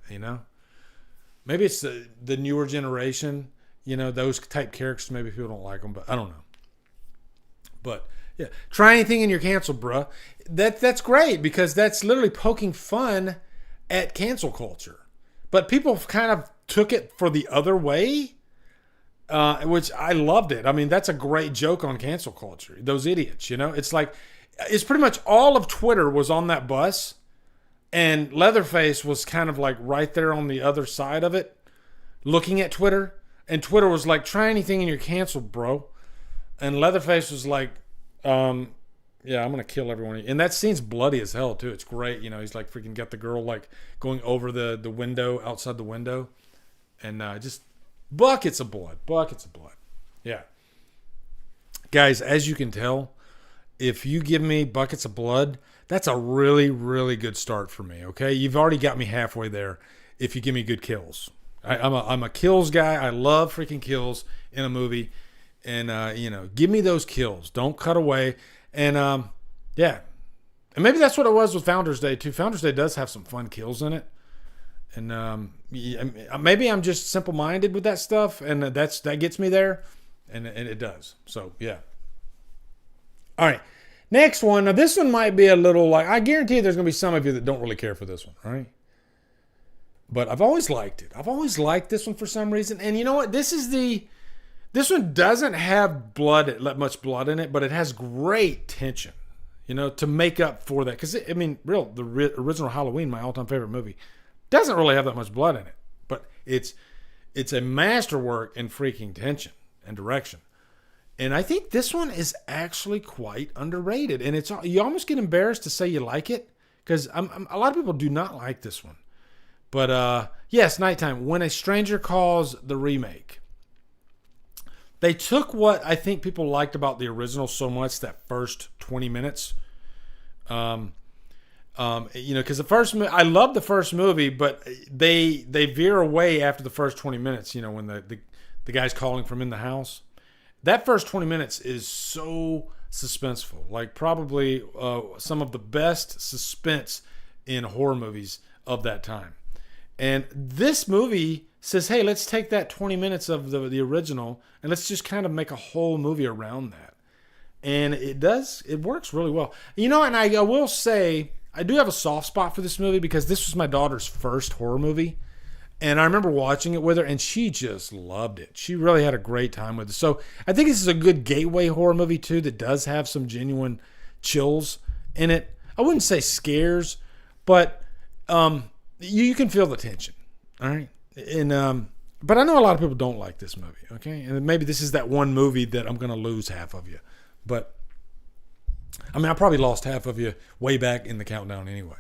Maybe it's the newer generation. Those type characters, maybe people don't like them, but I don't know. But, yeah. Try anything and you're canceled, bruh. That's great because that's literally poking fun at cancel culture. But people kind of took it for the other way, which I loved it. I mean, that's a great joke on cancel culture. Those idiots, It's like, it's pretty much all of Twitter was on that bus, and Leatherface was kind of like right there on the other side of it, looking at Twitter. And Twitter was like, try anything and you're canceled, bro. And Leatherface was like, yeah, I'm going to kill everyone. And that scene's bloody as hell, too. It's great. He's like freaking got the girl like going over the window, outside the window. And just buckets of blood. Buckets of blood. Yeah. Guys, as you can tell, if you give me buckets of blood, that's a really, really good start for me, okay? You've already got me halfway there if you give me good kills. I'm a kills guy. I love freaking kills in a movie. And, give me those kills. Don't cut away. And, yeah. And maybe that's what it was with Founders Day, too. Founders Day does have some fun kills in it. And maybe I'm just simple-minded with that stuff. And that gets me there. And it does. So, yeah. All right. Next one. Now, this one might be a little like... I guarantee there's going to be some of you that don't really care for this one, all right? But I've always liked it. I've always liked this one for some reason. And you know what? This one doesn't have much blood in it, but it has great tension, to make up for that. Because, the original Halloween, my all-time favorite movie, doesn't really have that much blood in it. But it's a masterwork in freaking tension and direction. And I think this one is actually quite underrated. And you almost get embarrassed to say you like it. Because a lot of people do not like this one. But, yes, Nighttime. When a Stranger Calls, the remake. They took what I think people liked about the original so much, that first 20 minutes. Because I love the first movie, but they veer away after the first 20 minutes, when the guy's calling from in the house. That first 20 minutes is so suspenseful. Like probably some of the best suspense in horror movies of that time. And this movie says, hey, let's take that 20 minutes of the original and let's just kind of make a whole movie around that. And it works really well. You know, and I will say, I do have a soft spot for this movie because this was my daughter's first horror movie. And I remember watching it with her and she just loved it. She really had a great time with it. So I think this is a good gateway horror movie too that does have some genuine chills in it. I wouldn't say scares, but you can feel the tension. All right. And but I know a lot of people don't like this movie. Okay. And maybe this is that one movie that I'm going to lose half of you. But I mean, I probably lost half of you way back in the countdown anyway.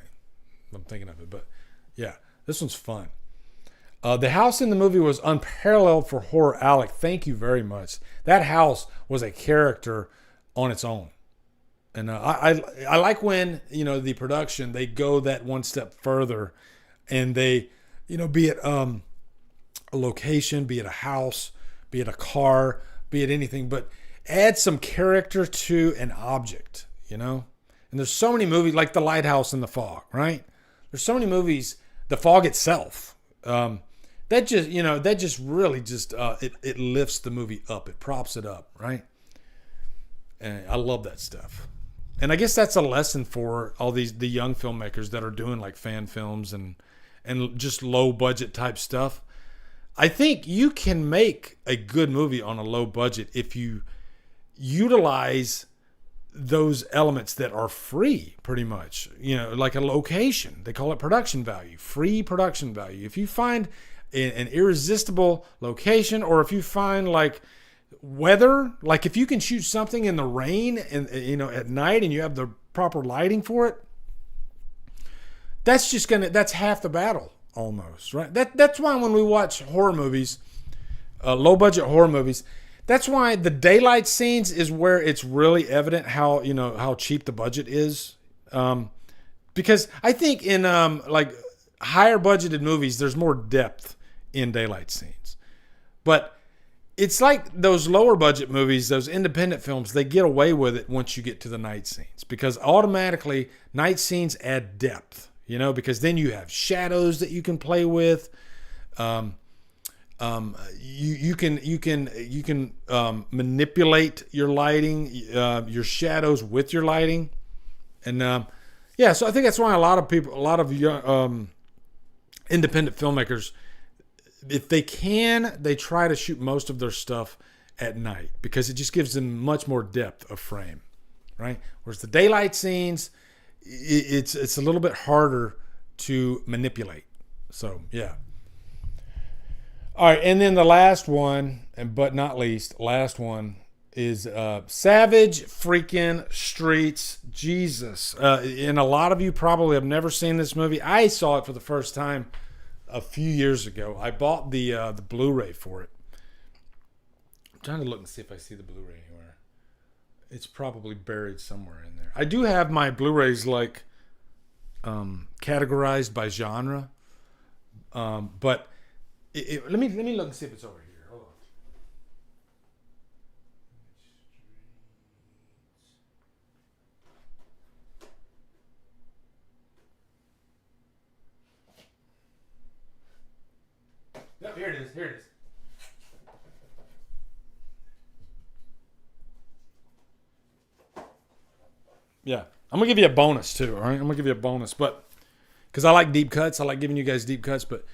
I'm thinking of it. But yeah, this one's fun. The house in the movie was unparalleled for horror. Alec, thank you very much. That house was a character on its own. And I like when, you know, the production, they go that one step further and they, you know, be it a location, be it a house, be it a car, be it anything, but add some character to an object, you know? And there's so many movies like The Lighthouse in the Fog, right? There's so many movies, The Fog itself, that just really it lifts the movie up. It props it up, right? And I love that stuff. And I guess that's a lesson for all the young filmmakers that are doing like fan films and just low budget type stuff. I think you can make a good movie on a low budget if you utilize those elements that are free, pretty much. You know, like a location. They call it production value, free production value. If you find an irresistible location, or if you find like weather, like if you can shoot something in the rain and, you know, at night and you have the proper lighting for it, that's half the battle almost, right? That's why when we watch horror movies, low budget horror movies, that's why the daylight scenes is where it's really evident how cheap the budget is. Because I think in like higher budgeted movies, there's more depth in daylight scenes. But it's like those lower budget movies, those independent films, they get away with it once you get to the night scenes, because automatically night scenes add depth, you know, because then you have shadows that you can play with. You can manipulate your lighting, your shadows with your lighting. And so I think that's why a lot of young, independent filmmakers, if they can, they try to shoot most of their stuff at night because it just gives them much more depth of frame, right? Whereas the daylight scenes, it's a little bit harder to manipulate. So yeah. All right, and then the last one, but not least, is Savage Freaking Streets. Jesus. And a lot of you probably have never seen this movie. I saw it for the first time a few years ago. I bought the Blu-ray for it. I'm trying to look and see if I see the Blu-ray anywhere. It's probably buried somewhere in there. I do have my Blu-rays like categorized by genre, but let me look and see if it's over here. Hold on. Yep, here it is. Yeah, I'm gonna give you a bonus too. All right, I'm gonna give you a bonus, but because I like deep cuts, I like giving you guys deep cuts. But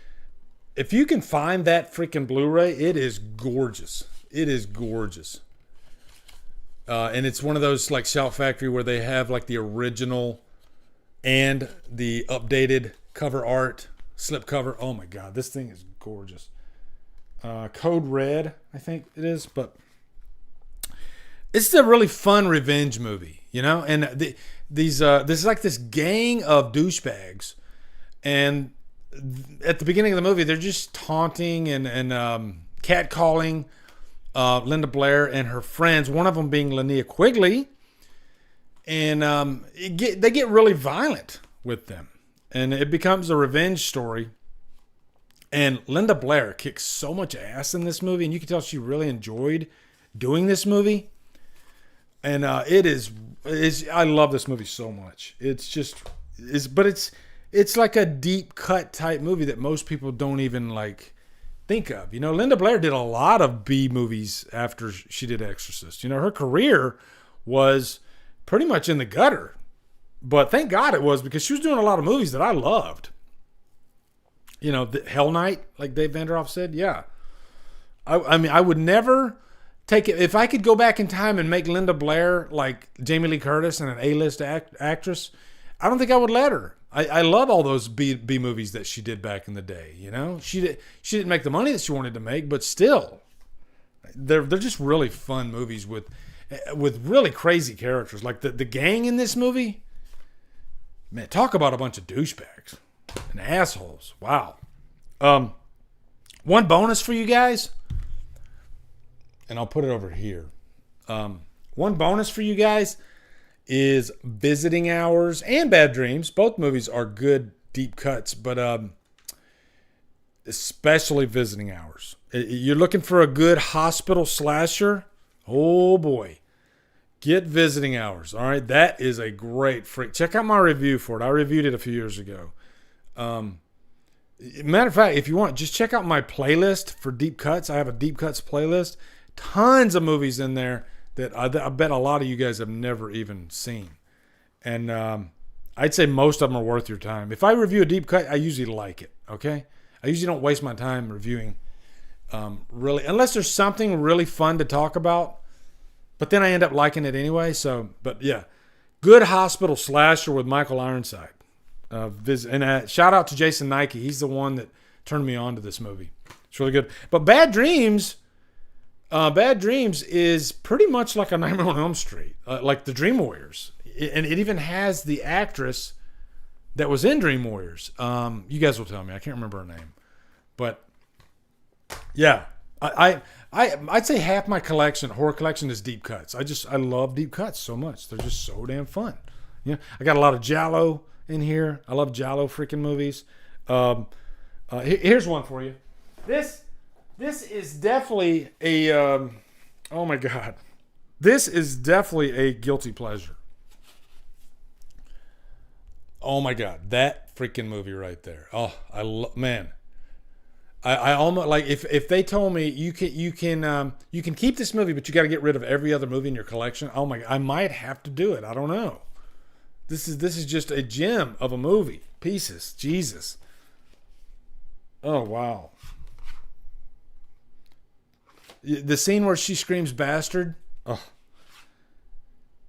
if you can find that freaking Blu-ray, it is gorgeous. It is gorgeous, and it's one of those like Shout Factory where they have like the original and the updated cover art, slip cover. Oh my God, this thing is gorgeous. Code Red, I think it is, but it's a really fun revenge movie, you know. And this is like this gang of douchebags, and at the beginning of the movie, they're just taunting and catcalling Linda Blair and her friends. One of them being Linnea Quigley, and they get really violent with them, and it becomes a revenge story. And Linda Blair kicks so much ass in this movie, and you can tell she really enjoyed doing this movie. And it is I love this movie so much. But it's like a deep cut type movie that most people don't even like think of. You know, Linda Blair did a lot of B movies after she did Exorcist. You know, her career was pretty much in the gutter. But thank God it was, because she was doing a lot of movies that I loved. You know, Hell Night, like Dave Vanderhoff said, yeah. I mean, I would never take it. If I could go back in time and make Linda Blair like Jamie Lee Curtis and an A-list actress, I don't think I would let her. I love all those B movies that she did back in the day. You know, she didn't make the money that she wanted to make, but still, they're just really fun movies with really crazy characters. Like the gang in this movie. Man, talk about a bunch of douchebags and assholes. Wow. One bonus for you guys, and I'll put it over here. One bonus for you guys is Visiting Hours and Bad Dreams. Both movies are good deep cuts, but especially Visiting Hours. You're looking for a good hospital slasher? Oh boy. Get Visiting Hours. All right, that is a great freak. Check out my review for it. I reviewed it a few years ago. Matter of fact, if you want, just check out my playlist for deep cuts. I have a deep cuts playlist. Tons of movies in there that I bet a lot of you guys have never even seen. And I'd say most of them are worth your time. If I review a deep cut, I usually like it, okay? I usually don't waste my time reviewing really, unless there's something really fun to talk about. But then I end up liking it anyway. So, but yeah, good hospital slasher with Michael Ironside. And shout out to Jason Nike. He's the one that turned me on to this movie. It's really good. But Bad Dreams is pretty much like a Nightmare on Elm Street, like the Dream Warriors. And it even has the actress that was in Dream Warriors. You guys will tell me. I can't remember her name. But yeah, I'd say half my horror collection is deep cuts. I love deep cuts so much. They're just so damn fun. You know, I got a lot of Giallo in here. I love Giallo freaking movies. Here's one for you. This is definitely a oh my God. This is definitely a guilty pleasure. Oh my God, that freaking movie right there. Oh, I almost like if they told me you can keep this movie, but you got to get rid of every other movie in your collection. Oh my, I might have to do it. I don't know. This is just a gem of a movie. Pieces, Jesus. Oh wow. The scene where she screams "bastard." Oh,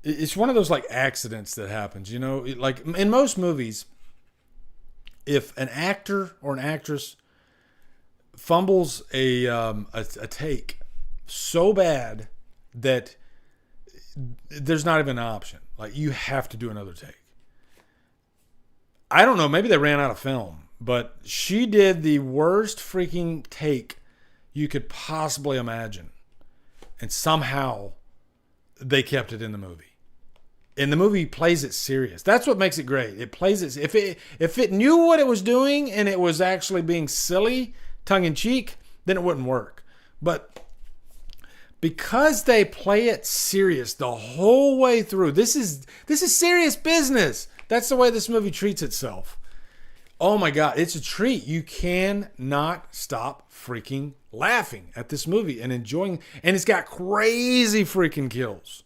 it's one of those like accidents that happens. You know, like in most movies, if an actor or an actress fumbles a take so bad that there's not even an option. Like, you have to do another take. I don't know, maybe they ran out of film, but she did the worst freaking take you could possibly imagine. And somehow they kept it in the movie. And the movie plays it serious. That's what makes it great. It plays it. If it knew what it was doing and it was actually being silly, tongue-in-cheek, then it wouldn't work. But because they play it serious the whole way through, this is serious business. That's the way this movie treats itself. Oh my God, it's a treat. You cannot stop freaking laughing at this movie and enjoying. And it's got crazy freaking kills.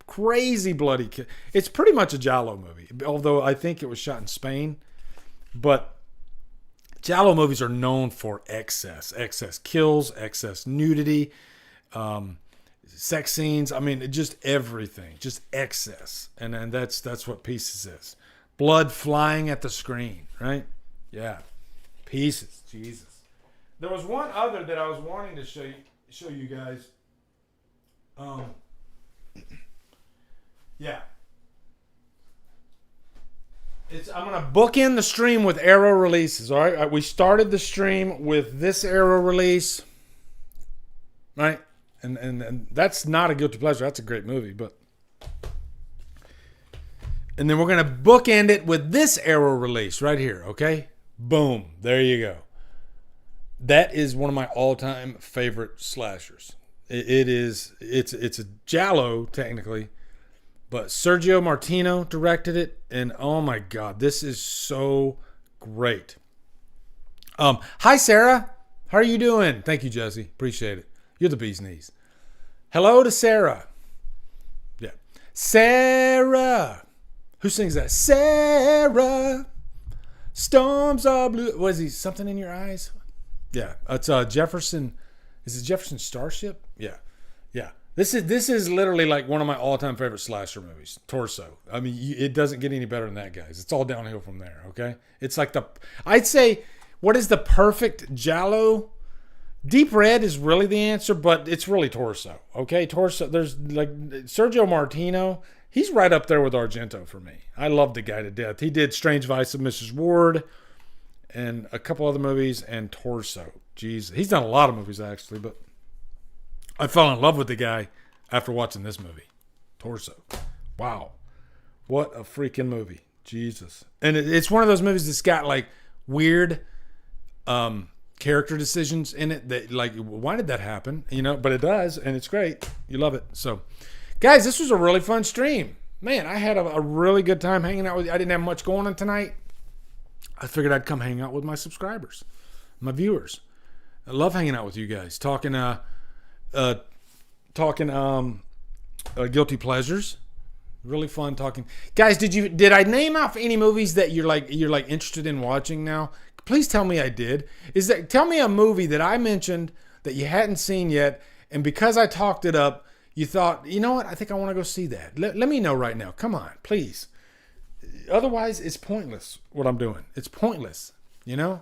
Crazy bloody kills. It's pretty much a Giallo movie, although I think it was shot in Spain. But Giallo movies are known for excess kills, excess nudity, sex scenes. I mean, just everything, just excess. And that's what Pieces is. Blood flying at the screen, right? Yeah. Pieces. Jesus. There was one other that I was wanting to show you guys. Yeah. I'm going to bookend the stream with Arrow releases, all right? We started the stream with this Arrow release, right? And that's not a guilty pleasure. That's a great movie, but... And then we're going to bookend it with this Arrow release right here, okay? Boom. There you go. That is one of my all-time favorite slashers. It's a giallo technically, but Sergio Martino directed it, and oh my God, this is so great. Hi Sarah, how are you doing? Thank you, Jesse, appreciate it. You're the bee's knees. Hello to Sarah. Yeah, Sarah. Who sings that? Sarah. Storms are blue. Was he something in your eyes? Yeah, it's Jefferson. Is it Jefferson Starship? Yeah. This is literally like one of my all-time favorite slasher movies. Torso. I mean, it doesn't get any better than that, guys. It's all downhill from there. Okay. It's like I'd say, what is the perfect giallo? Deep Red is really the answer, but it's really Torso. Okay, Torso. There's like Sergio Martino. He's right up there with Argento for me. I love the guy to death. He did Strange Vice of Mrs. Ward and a couple other movies, and Torso. Jeez, he's done a lot of movies actually, but I fell in love with the guy after watching this movie, Torso. Wow, what a freaking movie, Jesus! And it's one of those movies that's got like weird character decisions in it that, like, why did that happen? You know, but it does, and it's great. You love it. So, guys, this was a really fun stream. Man, I had a really good time hanging out with you. I didn't have much going on tonight. I figured I'd come hang out with my subscribers, my viewers. I love hanging out with you guys, talking guilty pleasures. Really fun talking. Guys, did I name off any movies that you're like interested in watching now? Please tell me I did. Tell me a movie that I mentioned that you hadn't seen yet, and because I talked it up, you thought, you know what? I think I want to go see that. Let me know right now. Come on, please. Otherwise, it's pointless what I'm doing. It's pointless. You know,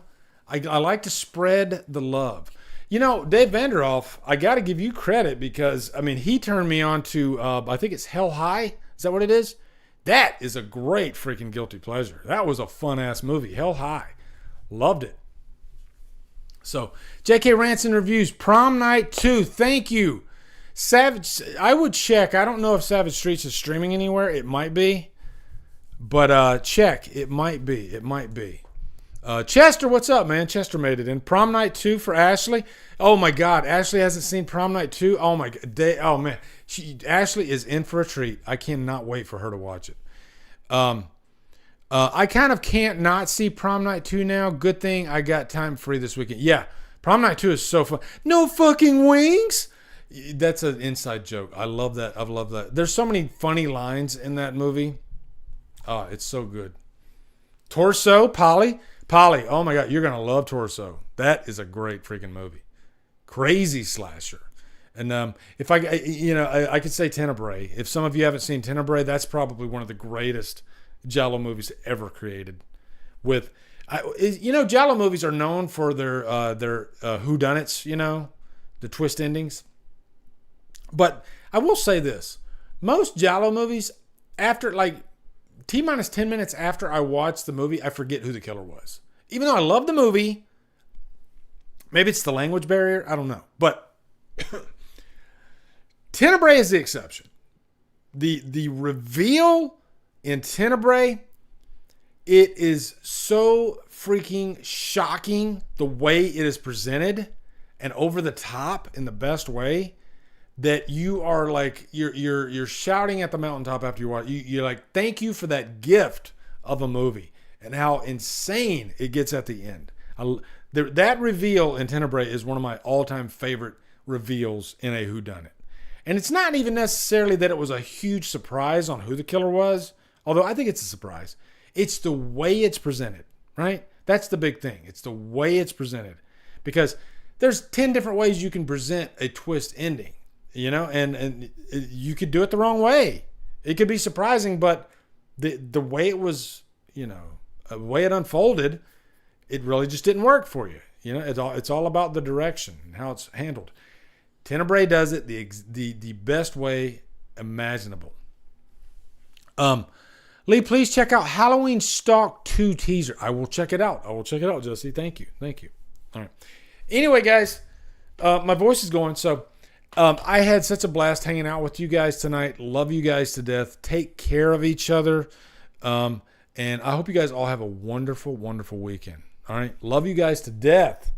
I like to spread the love. You know, Dave Vanderhoff, I got to give you credit because, I mean, he turned me on to, I think it's Hell High. Is that what it is? That is a great freaking guilty pleasure. That was a fun-ass movie. Hell High. Loved it. So, J.K. Ranson Reviews, Prom Night 2. Thank you. Savage, I would check. I don't know if Savage Streets is streaming anywhere. It might be. But check. It might be. It might be. Chester, what's up, man? Chester made it in. Prom Night 2 for Ashley. Oh, my God. Ashley hasn't seen Prom Night 2. Oh, my God. Oh, man. Ashley is in for a treat. I cannot wait for her to watch it. I kind of can't not see Prom Night 2 now. Good thing I got time free this weekend. Yeah, Prom Night 2 is so fun. No fucking wings? That's an inside joke. I love that. I love that. There's so many funny lines in that movie. Oh, it's so good. Torso, Polly, oh my God, you're going to love Torso. That is a great freaking movie. Crazy slasher. And if I could say Tenebrae. If some of you haven't seen Tenebrae, that's probably one of the greatest giallo movies ever created. Giallo movies are known for their whodunits, the twist endings. But I will say this. Most giallo movies, after like T-minus 10 minutes after I watch the movie, I forget who the killer was. Even though I love the movie, maybe it's the language barrier, I don't know. But Tenebrae is the exception. The reveal in Tenebrae, it is so freaking shocking the way it is presented and over the top in the best way that you are like you're shouting at the mountaintop after you watch. You're like, thank you for that gift of a movie and how insane it gets at the end. That reveal in Tenebrae is one of my all-time favorite reveals in a whodunit. And it's not even necessarily that it was a huge surprise on who the killer was, although I think it's a surprise. It's the way it's presented, right? That's the big thing. It's the way it's presented. Because there's 10 different ways you can present a twist ending, and you could do it the wrong way. It could be surprising, but the way it was, the way it unfolded, it really just didn't work for you. It's all about the direction and how it's handled. Tenebrae does it the best way imaginable. Lee, please check out Halloween Stalk 2 teaser. I will check it out. Jesse. Thank you. All right. Anyway, guys, my voice is going. So I had such a blast hanging out with you guys tonight. Love you guys to death. Take care of each other. And I hope you guys all have a wonderful, wonderful weekend. All right. Love you guys to death.